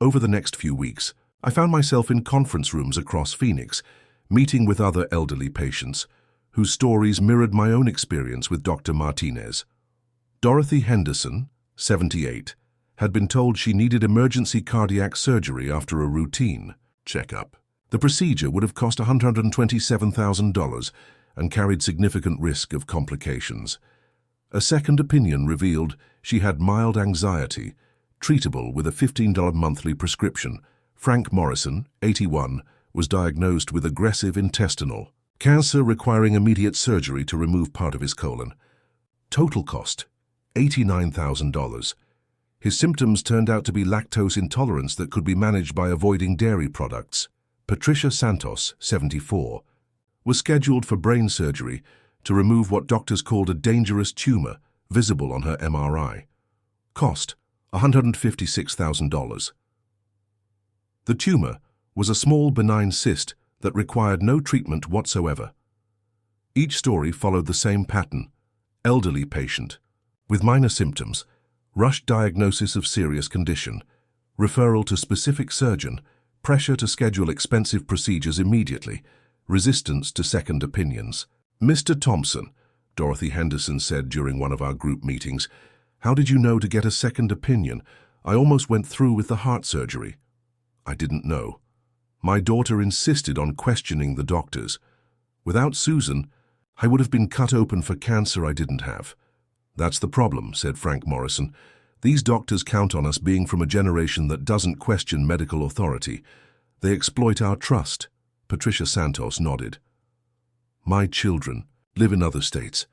Over the next few weeks, I found myself in conference rooms across Phoenix, meeting with other elderly patients, whose stories mirrored my own experience with Dr. Martinez. Dorothy Henderson, 78, had been told she needed emergency cardiac surgery after a routine checkup. The procedure would have cost $127,000 and carried significant risk of complications. A second opinion revealed she had mild anxiety, treatable with a $15 monthly prescription. Frank Morrison, 81, was diagnosed with aggressive intestinal cancer requiring immediate surgery to remove part of his colon. Total cost, $89,000. His symptoms turned out to be lactose intolerance that could be managed by avoiding dairy products. Patricia Santos, 74, was scheduled for brain surgery to remove what doctors called a dangerous tumor visible on her MRI. Cost, $156,000. The tumor was a small benign cyst that required no treatment whatsoever. Each story followed the same pattern: elderly patient, with minor symptoms, rushed diagnosis of serious condition, referral to specific surgeon, pressure to schedule expensive procedures immediately, resistance to second opinions. Mr. Thompson, Dorothy Henderson said during one of our group meetings, how did you know to get a second opinion? I almost went through with the heart surgery. I didn't know. My daughter insisted on questioning the doctors. Without Susan, I would have been cut open for cancer I didn't have. That's the problem, said Frank Morrison. These doctors count on us being from a generation that doesn't question medical authority. They exploit our trust. Patricia Santos nodded. My children live in other states.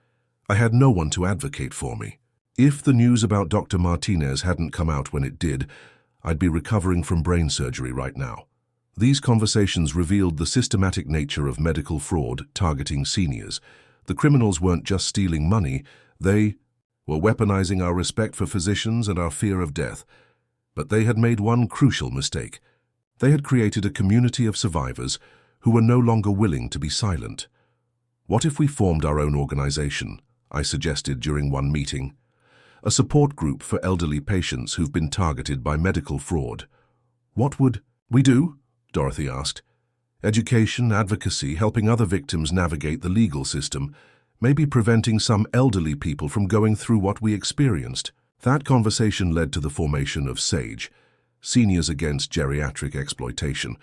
I had no one to advocate for me. If the news about Dr. Martinez hadn't come out when it did, I'd be recovering from brain surgery right now. These conversations revealed the systematic nature of medical fraud targeting seniors. The criminals weren't just stealing money, they were weaponizing our respect for physicians and our fear of death. But they had made one crucial mistake. They had created a community of survivors who were no longer willing to be silent. What if we formed our own organization? I suggested during one meeting. A support group for elderly patients who've been targeted by medical fraud. What would we do? Dorothy asked. Education, advocacy, helping other victims navigate the legal system, maybe preventing some elderly people from going through what we experienced. That conversation led to the formation of SAGE, Seniors Against Geriatric Exploitation,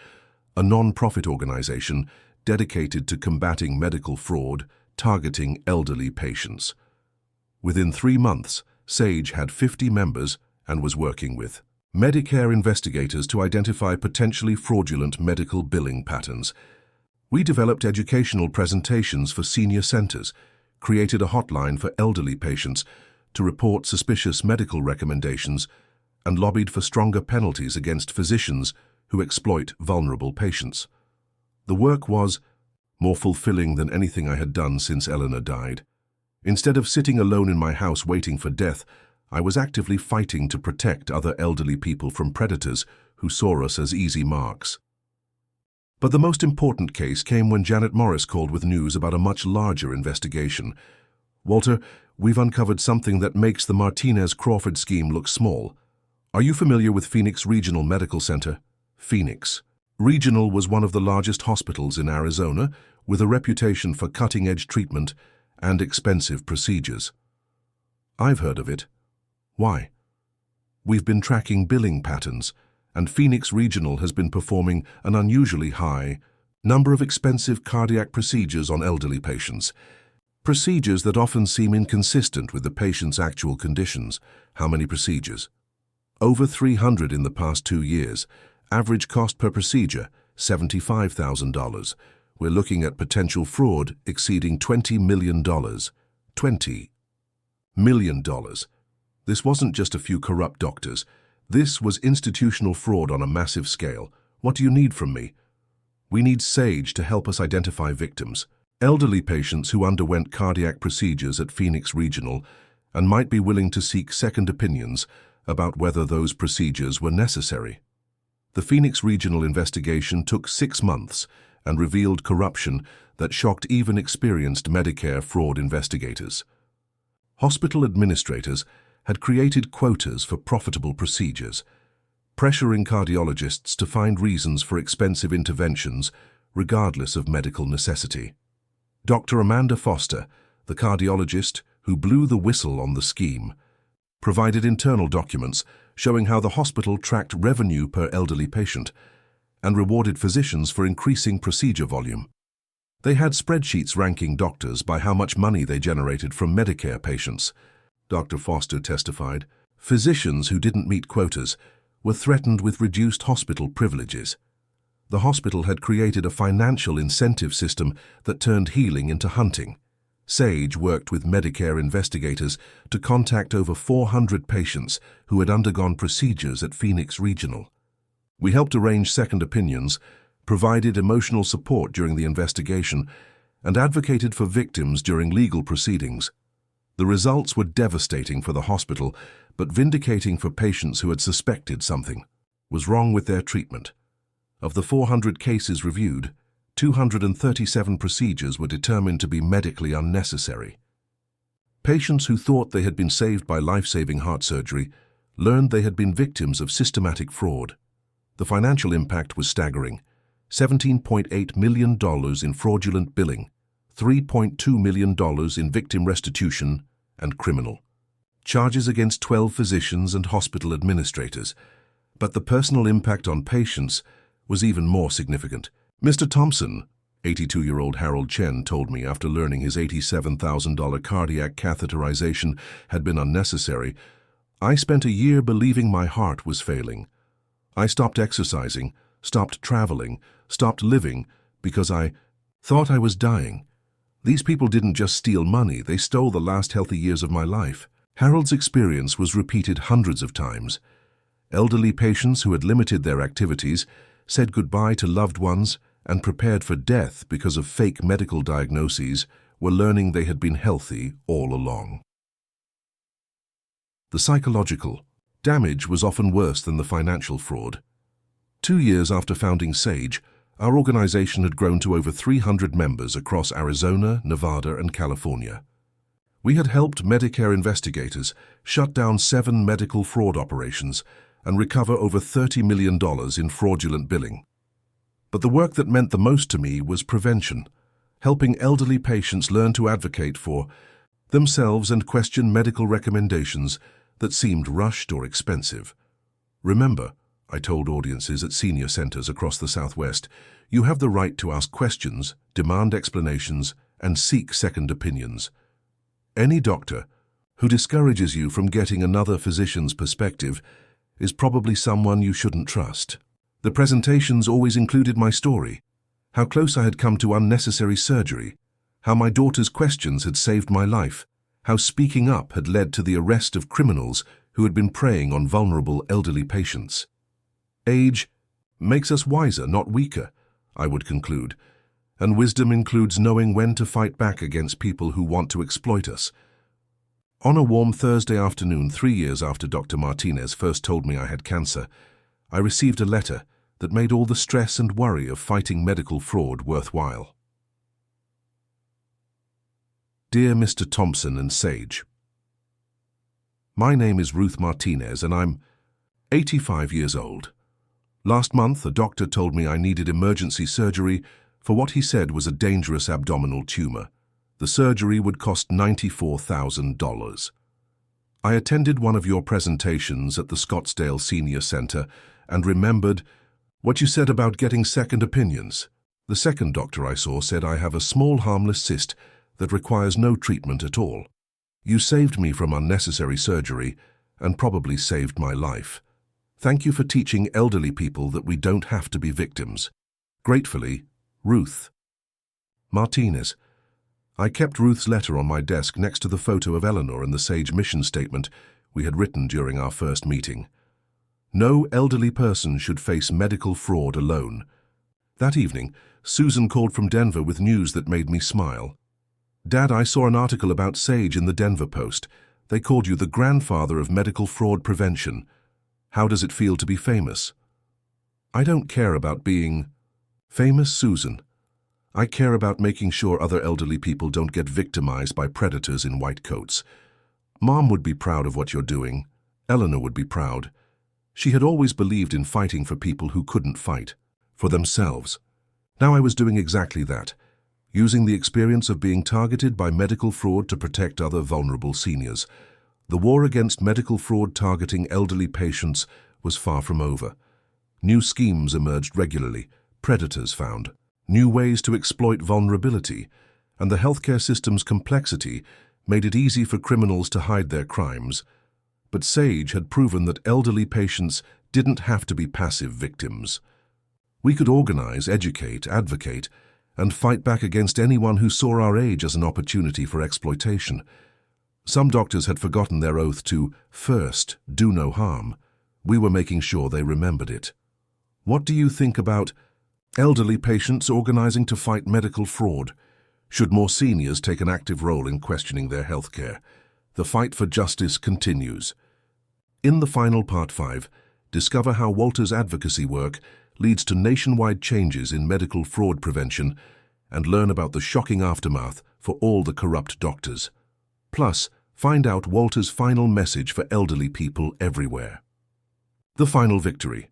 a non-profit organization dedicated to combating medical fraud targeting elderly patients. Within 3 months, SAGE had 50 members and was working with Medicare investigators to identify potentially fraudulent medical billing patterns. We developed educational presentations for senior centers, created a hotline for elderly patients to report suspicious medical recommendations, and lobbied for stronger penalties against physicians who exploit vulnerable patients. The work was more fulfilling than anything I had done since Eleanor died. Instead of sitting alone in my house waiting for death, I was actively fighting to protect other elderly people from predators who saw us as easy marks. But the most important case came when Janet Morris called with news about a much larger investigation. Walter, we've uncovered something that makes the Martinez-Crawford scheme look small. Are you familiar with Phoenix Regional Medical Center? Phoenix Regional was one of the largest hospitals in Arizona, with a reputation for cutting-edge treatment and expensive procedures. I've heard of it. Why? We've been tracking billing patterns, and Phoenix Regional has been performing an unusually high number of expensive cardiac procedures on elderly patients. Procedures that often seem inconsistent with the patient's actual conditions. How many procedures? Over 300 in the past 2 years. Average cost per procedure, $75,000. We're looking at potential fraud exceeding $20 million. $20 million. This wasn't just a few corrupt doctors. This was institutional fraud on a massive scale. What do you need from me? We need SAGE to help us identify victims. Elderly patients who underwent cardiac procedures at Phoenix Regional and might be willing to seek second opinions about whether those procedures were necessary. The Phoenix Regional investigation took 6 months and revealed corruption that shocked even experienced Medicare fraud investigators. Hospital administrators had created quotas for profitable procedures, pressuring cardiologists to find reasons for expensive interventions regardless of medical necessity. Dr. Amanda Foster, the cardiologist who blew the whistle on the scheme, provided internal documents showing how the hospital tracked revenue per elderly patient and rewarded physicians for increasing procedure volume. They had spreadsheets ranking doctors by how much money they generated from Medicare patients. Dr. Foster testified, physicians who didn't meet quotas were threatened with reduced hospital privileges. The hospital had created a financial incentive system that turned healing into hunting. SAGE worked with Medicare investigators to contact over 400 patients who had undergone procedures at Phoenix Regional. We helped arrange second opinions, provided emotional support during the investigation, and advocated for victims during legal proceedings. The results were devastating for the hospital, but vindicating for patients who had suspected something was wrong with their treatment. Of the 400 cases reviewed, 237 procedures were determined to be medically unnecessary. Patients who thought they had been saved by life-saving heart surgery learned they had been victims of systematic fraud. The financial impact was staggering: $17.8 million in fraudulent billing, $3.2 million in victim restitution and criminal charges against 12 physicians and hospital administrators. But the personal impact on patients was even more significant. Mr. Thompson, 82-year-old Harold Chen, told me after learning his $87,000 cardiac catheterization had been unnecessary, "I spent a year believing my heart was failing. I stopped exercising, stopped traveling, stopped living because I thought I was dying. These people didn't just steal money, they stole the last healthy years of my life." Harold's experience was repeated hundreds of times. Elderly patients who had limited their activities, said goodbye to loved ones, and prepared for death because of fake medical diagnoses were learning they had been healthy all along. The psychological damage was often worse than the financial fraud. 2 years after founding SAGE, our organization had grown to over 300 members across Arizona, Nevada, and California. We had helped Medicare investigators shut down 7 medical fraud operations and recover over $30 million in fraudulent billing. But the work that meant the most to me was prevention, helping elderly patients learn to advocate for themselves and question medical recommendations that seemed rushed or expensive. Remember, I told audiences at senior centers across the Southwest, you have the right to ask questions, demand explanations, and seek second opinions. Any doctor who discourages you from getting another physician's perspective is probably someone you shouldn't trust. The presentations always included my story, how close I had come to unnecessary surgery, how my daughter's questions had saved my life, how speaking up had led to the arrest of criminals who had been preying on vulnerable elderly patients. Age makes us wiser, not weaker, I would conclude, and wisdom includes knowing when to fight back against people who want to exploit us. On a warm Thursday afternoon, 3 years after Dr. Martinez first told me I had cancer, I received a letter that made all the stress and worry of fighting medical fraud worthwhile. Dear Mr. Thompson and Sage, my name is Ruth Martinez and I'm 85 years old. Last month, a doctor told me I needed emergency surgery for what he said was a dangerous abdominal tumor. The surgery would cost $94,000. I attended one of your presentations at the Scottsdale Senior Center and remembered what you said about getting second opinions. The second doctor I saw said I have a small harmless cyst that requires no treatment at all. You saved me from unnecessary surgery and probably saved my life. Thank you for teaching elderly people that we don't have to be victims. Gratefully, Ruth. Martinez. I kept Ruth's letter on my desk next to the photo of Eleanor and the SAGE mission statement we had written during our first meeting. No elderly person should face medical fraud alone. That evening, Susan called from Denver with news that made me smile. Dad, I saw an article about SAGE in the Denver Post. They called you the grandfather of medical fraud prevention. How does it feel to be famous? I don't care about being famous, Susan. I care about making sure other elderly people don't get victimized by predators in white coats. Mom would be proud of what you're doing. Eleanor would be proud. She had always believed in fighting for people who couldn't fight, for themselves. Now I was doing exactly that, using the experience of being targeted by medical fraud to protect other vulnerable seniors. The war against medical fraud targeting elderly patients was far from over. New schemes emerged regularly, predators found, new ways to exploit vulnerability, and the healthcare system's complexity made it easy for criminals to hide their crimes. But SAGE had proven that elderly patients didn't have to be passive victims. We could organize, educate, advocate, and fight back against anyone who saw our age as an opportunity for exploitation. Some doctors had forgotten their oath to, first, do no harm. We were making sure they remembered it. What do you think about elderly patients organizing to fight medical fraud? Should more seniors take an active role in questioning their health care? The fight for justice continues. In the final Part 5, discover how Walter's advocacy work leads to nationwide changes in medical fraud prevention and learn about the shocking aftermath for all the corrupt doctors. Plus, find out Walter's final message for elderly people everywhere. The final victory.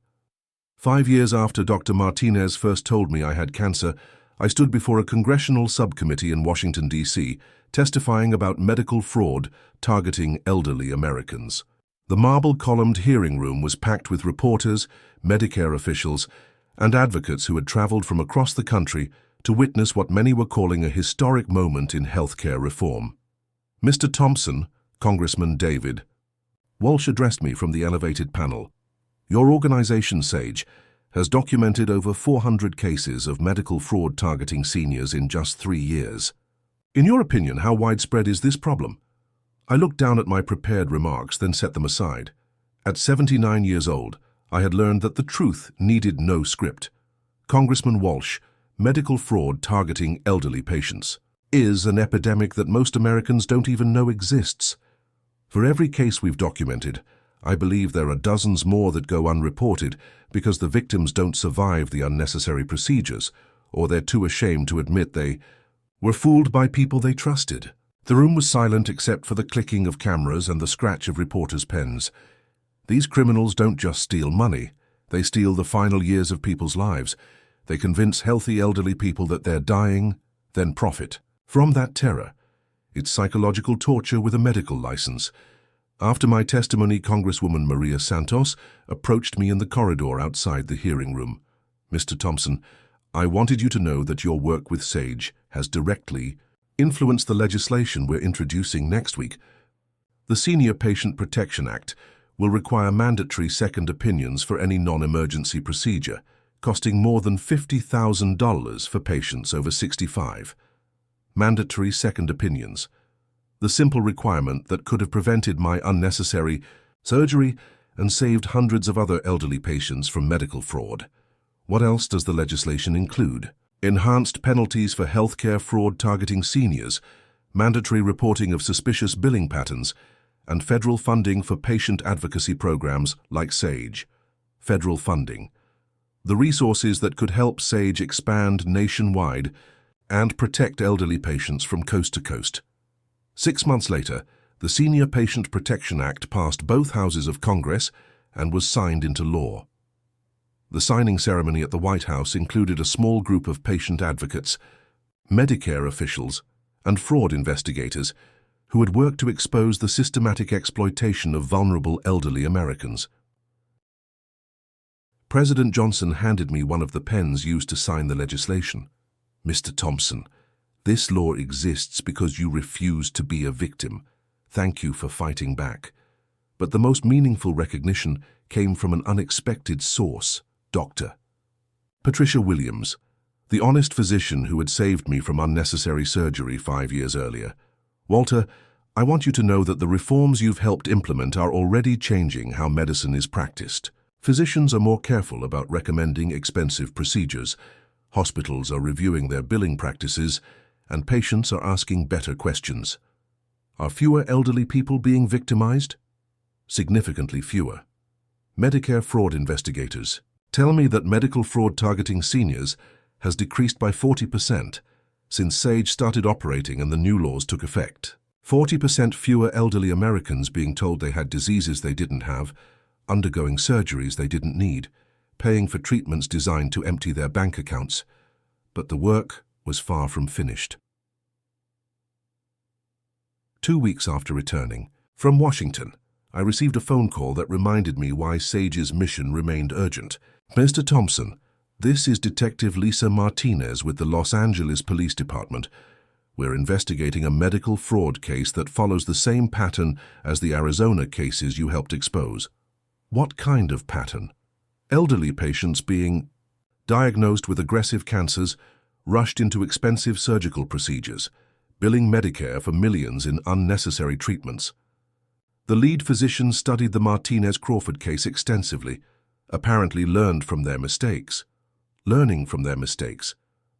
5 years after Dr. Martinez first told me I had cancer, I stood before a congressional subcommittee in Washington, D.C., testifying about medical fraud targeting elderly Americans. The marble-columned hearing room was packed with reporters, Medicare officials, and advocates who had traveled from across the country to witness what many were calling a historic moment in healthcare reform. Mr. Thompson, Congressman David, Walsh addressed me from the elevated panel. Your organization, SAGE, has documented over 400 cases of medical fraud targeting seniors in just 3 years. In your opinion, how widespread is this problem? I looked down at my prepared remarks, then set them aside. At 79 years old, I had learned that the truth needed no script. Congressman Walsh, medical fraud targeting elderly patients, is an epidemic that most Americans don't even know exists. For every case we've documented, I believe there are dozens more that go unreported because the victims don't survive the unnecessary procedures, or they're too ashamed to admit they were fooled by people they trusted. The room was silent except for the clicking of cameras and the scratch of reporters' pens. These criminals don't just steal money, they steal the final years of people's lives. They convince healthy elderly people that they're dying, then profit from that terror. It's psychological torture with a medical license. After my testimony, Congresswoman Maria Santos approached me in the corridor outside the hearing room. "Mr. Thompson, I wanted you to know that your work with SAGE has directly influenced the legislation we're introducing next week. The Senior Patient Protection Act will require mandatory second opinions for any non-emergency procedure, costing more than $50,000 for patients over 65. Mandatory second opinions. The simple requirement that could have prevented my unnecessary surgery and saved hundreds of other elderly patients from medical fraud. What else does the legislation include? Enhanced penalties for healthcare fraud targeting seniors, mandatory reporting of suspicious billing patterns, and federal funding for patient advocacy programs like SAGE. Federal funding. The resources that could help SAGE expand nationwide and protect elderly patients from coast to coast. 6 months later, the Senior Patient Protection Act passed both houses of Congress and was signed into law. The signing ceremony at the White House included a small group of patient advocates, Medicare officials, and fraud investigators who had worked to expose the systematic exploitation of vulnerable elderly Americans. President Johnson handed me one of the pens used to sign the legislation. "Mr. Thompson, this law exists because you refused to be a victim. Thank you for fighting back." But the most meaningful recognition came from an unexpected source, Dr. Patricia Williams, the honest physician who had saved me from unnecessary surgery 5 years earlier. "Walter, I want you to know that the reforms you've helped implement are already changing how medicine is practiced. Physicians are more careful about recommending expensive procedures, hospitals are reviewing their billing practices, and patients are asking better questions. Are fewer elderly people being victimized? Significantly fewer. Medicare fraud investigators tell me that medical fraud targeting seniors has decreased by 40% since SAGE started operating and the new laws took effect. 40% fewer elderly Americans being told they had diseases they didn't have, undergoing surgeries they didn't need, paying for treatments designed to empty their bank accounts. But the work was far from finished. 2 weeks after returning from Washington, I received a phone call that reminded me why SAGE's mission remained urgent. "Mr. Thompson, this is Detective Lisa Martinez with the Los Angeles Police Department. We're investigating a medical fraud case that follows the same pattern as the Arizona cases you helped expose." "What kind of pattern?" "Elderly patients being diagnosed with aggressive cancers, rushed into expensive surgical procedures, billing Medicare for millions in unnecessary treatments." The lead physician studied the Martinez-Crawford case extensively, apparently learning from their mistakes.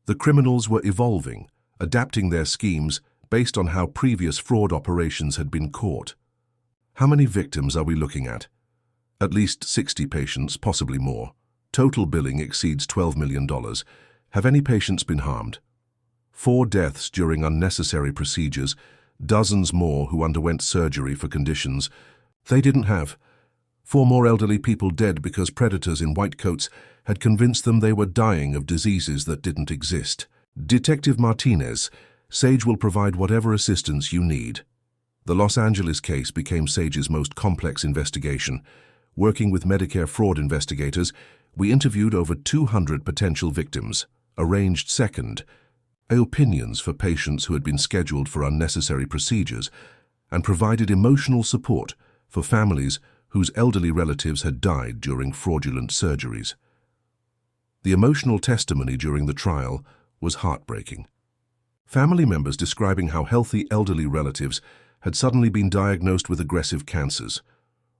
The criminals were evolving, adapting their schemes based on how previous fraud operations had been caught. "How many victims are we looking at?" "At least 60 patients, possibly more. Total billing exceeds $12 million. Have any patients been harmed?" 4 deaths during unnecessary procedures, dozens more who underwent surgery for conditions they didn't have. 4 more elderly people dead because predators in white coats had convinced them they were dying of diseases that didn't exist. "Detective Martinez, SAGE will provide whatever assistance you need." The Los Angeles case became SAGE's most complex investigation. Working with Medicare fraud investigators, we interviewed over 200 potential victims, arranged second opinions for patients who had been scheduled for unnecessary procedures, and provided emotional support for families whose elderly relatives had died during fraudulent surgeries. The emotional testimony during the trial was heartbreaking. Family members describing how healthy elderly relatives had suddenly been diagnosed with aggressive cancers,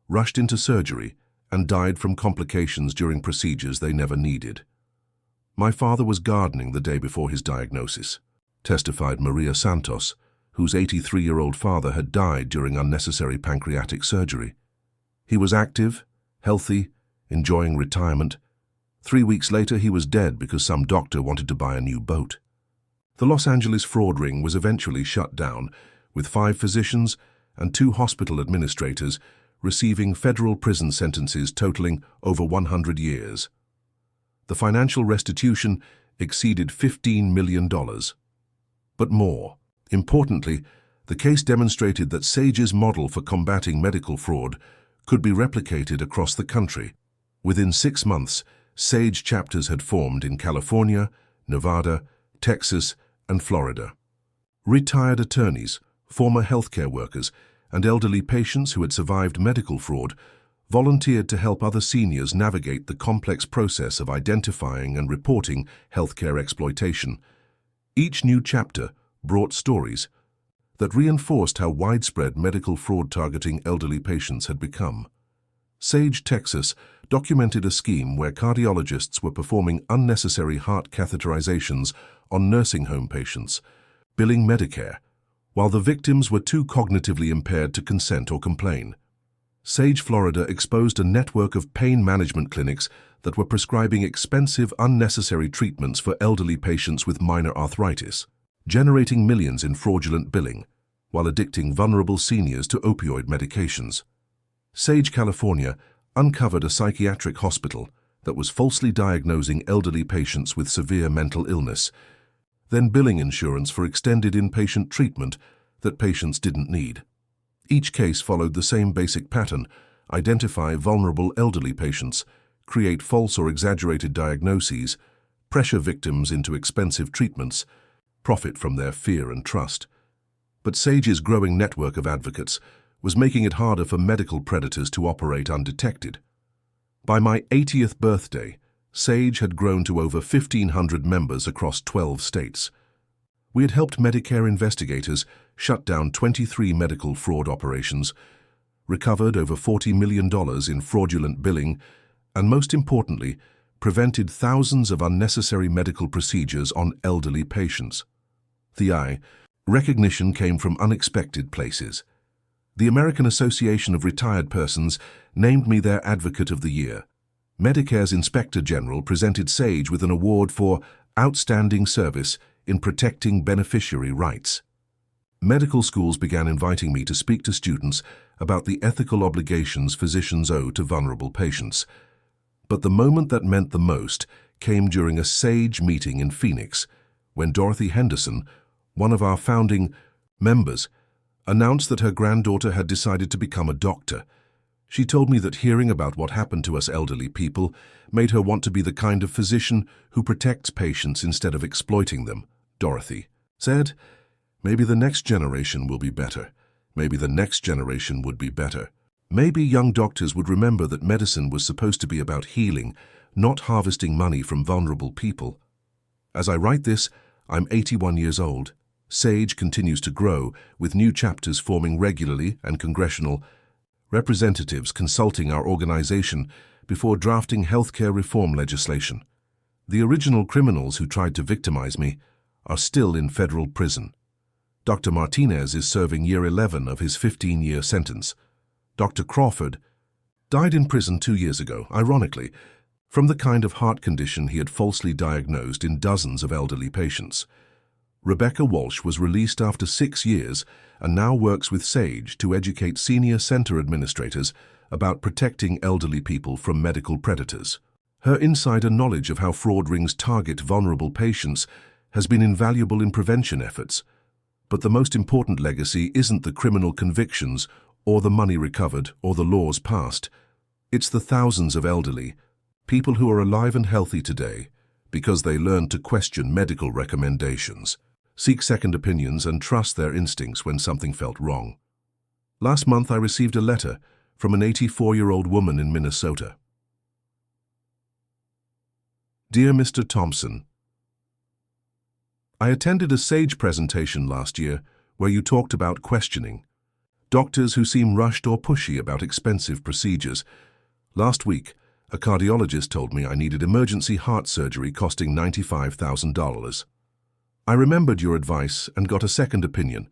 rushed into surgery, and died from complications during procedures they never needed. My father was gardening the day before his diagnosis, testified Maria Santos, whose 83-year-old father had died during unnecessary pancreatic surgery. He was active, healthy, enjoying retirement. 3 weeks later, he was dead because some doctor wanted to buy a new boat. The Los Angeles fraud ring was eventually shut down, with 5 physicians and 2 hospital administrators receiving federal prison sentences totaling over 100 years. The financial restitution exceeded $15 million. But more importantly, the case demonstrated that Sage's model for combating medical fraud could be replicated across the country. Within 6 months, Sage chapters had formed in California, Nevada, Texas, and Florida. Retired attorneys, former healthcare workers, and elderly patients who had survived medical fraud volunteered to help other seniors navigate the complex process of identifying and reporting healthcare exploitation. Each new chapter brought stories that reinforced how widespread medical fraud targeting elderly patients had become. Sage, Texas, documented a scheme where cardiologists were performing unnecessary heart catheterizations on nursing home patients, billing Medicare, while the victims were too cognitively impaired to consent or complain. Sage, Florida exposed a network of pain management clinics that were prescribing expensive, unnecessary treatments for elderly patients with minor arthritis, generating millions in fraudulent billing, while addicting vulnerable seniors to opioid medications. Sage, California, uncovered a psychiatric hospital that was falsely diagnosing elderly patients with severe mental illness, then billing insurance for extended inpatient treatment that patients didn't need. Each case followed the same basic pattern: identify vulnerable elderly patients, create false or exaggerated diagnoses, pressure victims into expensive treatments, profit from their fear and trust. But Sage's growing network of advocates was making it harder for medical predators to operate undetected. By my 80th birthday, Sage had grown to over 1,500 members across 12 states. We had helped Medicare investigators shut down 23 medical fraud operations, recovered over $40 million in fraudulent billing, and most importantly, prevented thousands of unnecessary medical procedures on elderly patients. Recognition came from unexpected places. The American Association of Retired Persons named me their Advocate of the Year. Medicare's Inspector General presented Sage with an award for outstanding service in protecting beneficiary rights. Medical schools began inviting me to speak to students about the ethical obligations physicians owe to vulnerable patients. But the moment that meant the most came during a Sage meeting in Phoenix, when Dorothy Henderson, one of our founding members, announced that her granddaughter had decided to become a doctor. She told me that hearing about what happened to us elderly people made her want to be the kind of physician who protects patients instead of exploiting them. Dorothy said, "Maybe the next generation will be better. Maybe the next generation would be better. Maybe young doctors would remember that medicine was supposed to be about healing, not harvesting money from vulnerable people." As I write this, I'm 81 years old. Sage continues to grow, with new chapters forming regularly and congressional representatives consulting our organization before drafting healthcare reform legislation. The original criminals who tried to victimize me are still in federal prison. Dr. Martinez is serving year 11 of his 15-year sentence. Dr. Crawford died in prison 2 years ago, ironically, from the kind of heart condition he had falsely diagnosed in dozens of elderly patients. Rebecca Walsh was released after 6 years and now works with Sage to educate senior center administrators about protecting elderly people from medical predators. Her insider knowledge of how fraud rings target vulnerable patients has been invaluable in prevention efforts. But the most important legacy isn't the criminal convictions or the money recovered or the laws passed. It's the thousands of elderly, people who are alive and healthy today because they learned to question medical recommendations, seek second opinions, and trust their instincts when something felt wrong. Last month, I received a letter from an 84-year-old woman in Minnesota. Dear Mr. Thompson, I attended a Sage presentation last year where you talked about questioning. Doctors who seem rushed or pushy about expensive procedures. Last week, a cardiologist told me I needed emergency heart surgery costing $95,000. I remembered your advice and got a second opinion.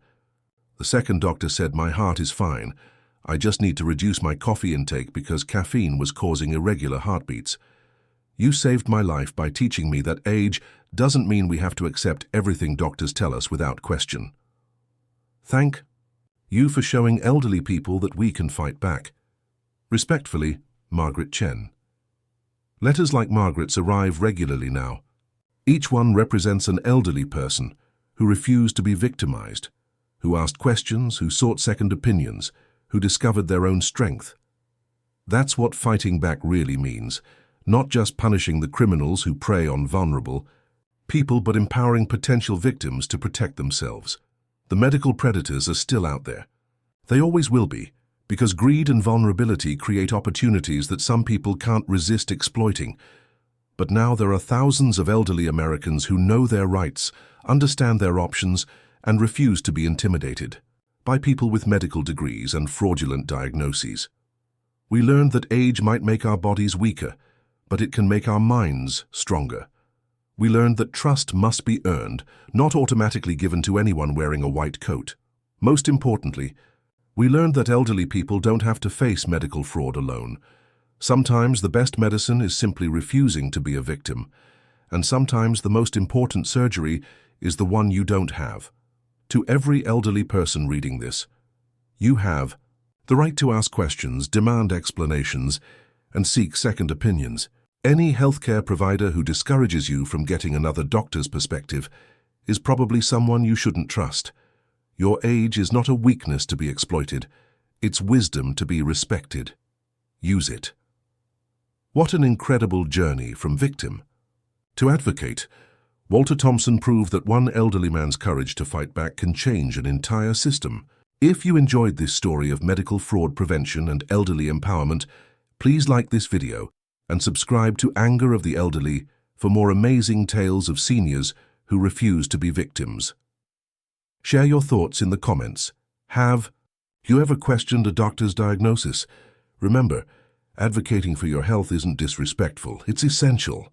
The second doctor said my heart is fine. I just need to reduce my coffee intake because caffeine was causing irregular heartbeats. You saved my life by teaching me that age doesn't mean we have to accept everything doctors tell us without question. Thank you for showing elderly people that we can fight back. Respectfully, Margaret Chen. Letters like Margaret's arrive regularly now. Each one represents an elderly person who refused to be victimized, who asked questions, who sought second opinions, who discovered their own strength. That's what fighting back really means, not just punishing the criminals who prey on vulnerable people, but empowering potential victims to protect themselves. The medical predators are still out there. They always will be, because greed and vulnerability create opportunities that some people can't resist exploiting. But now there are thousands of elderly Americans who know their rights, understand their options, and refuse to be intimidated by people with medical degrees and fraudulent diagnoses. We learned that age might make our bodies weaker, but it can make our minds stronger. We learned that trust must be earned, not automatically given to anyone wearing a white coat. Most importantly, we learned that elderly people don't have to face medical fraud alone. Sometimes the best medicine is simply refusing to be a victim, and sometimes the most important surgery is the one you don't have. To every elderly person reading this, you have the right to ask questions, demand explanations, and seek second opinions. Any healthcare provider who discourages you from getting another doctor's perspective is probably someone you shouldn't trust. Your age is not a weakness to be exploited. It's wisdom to be respected. Use it. What an incredible journey from victim to advocate. Walter Thompson proved that one elderly man's courage to fight back can change an entire system. If you enjoyed this story of medical fraud prevention and elderly empowerment, please like this video and subscribe to Anger of the Elderly for more amazing tales of seniors who refuse to be victims. Share your thoughts in the comments. Have you ever questioned a doctor's diagnosis? Remember, advocating for your health isn't disrespectful, it's essential.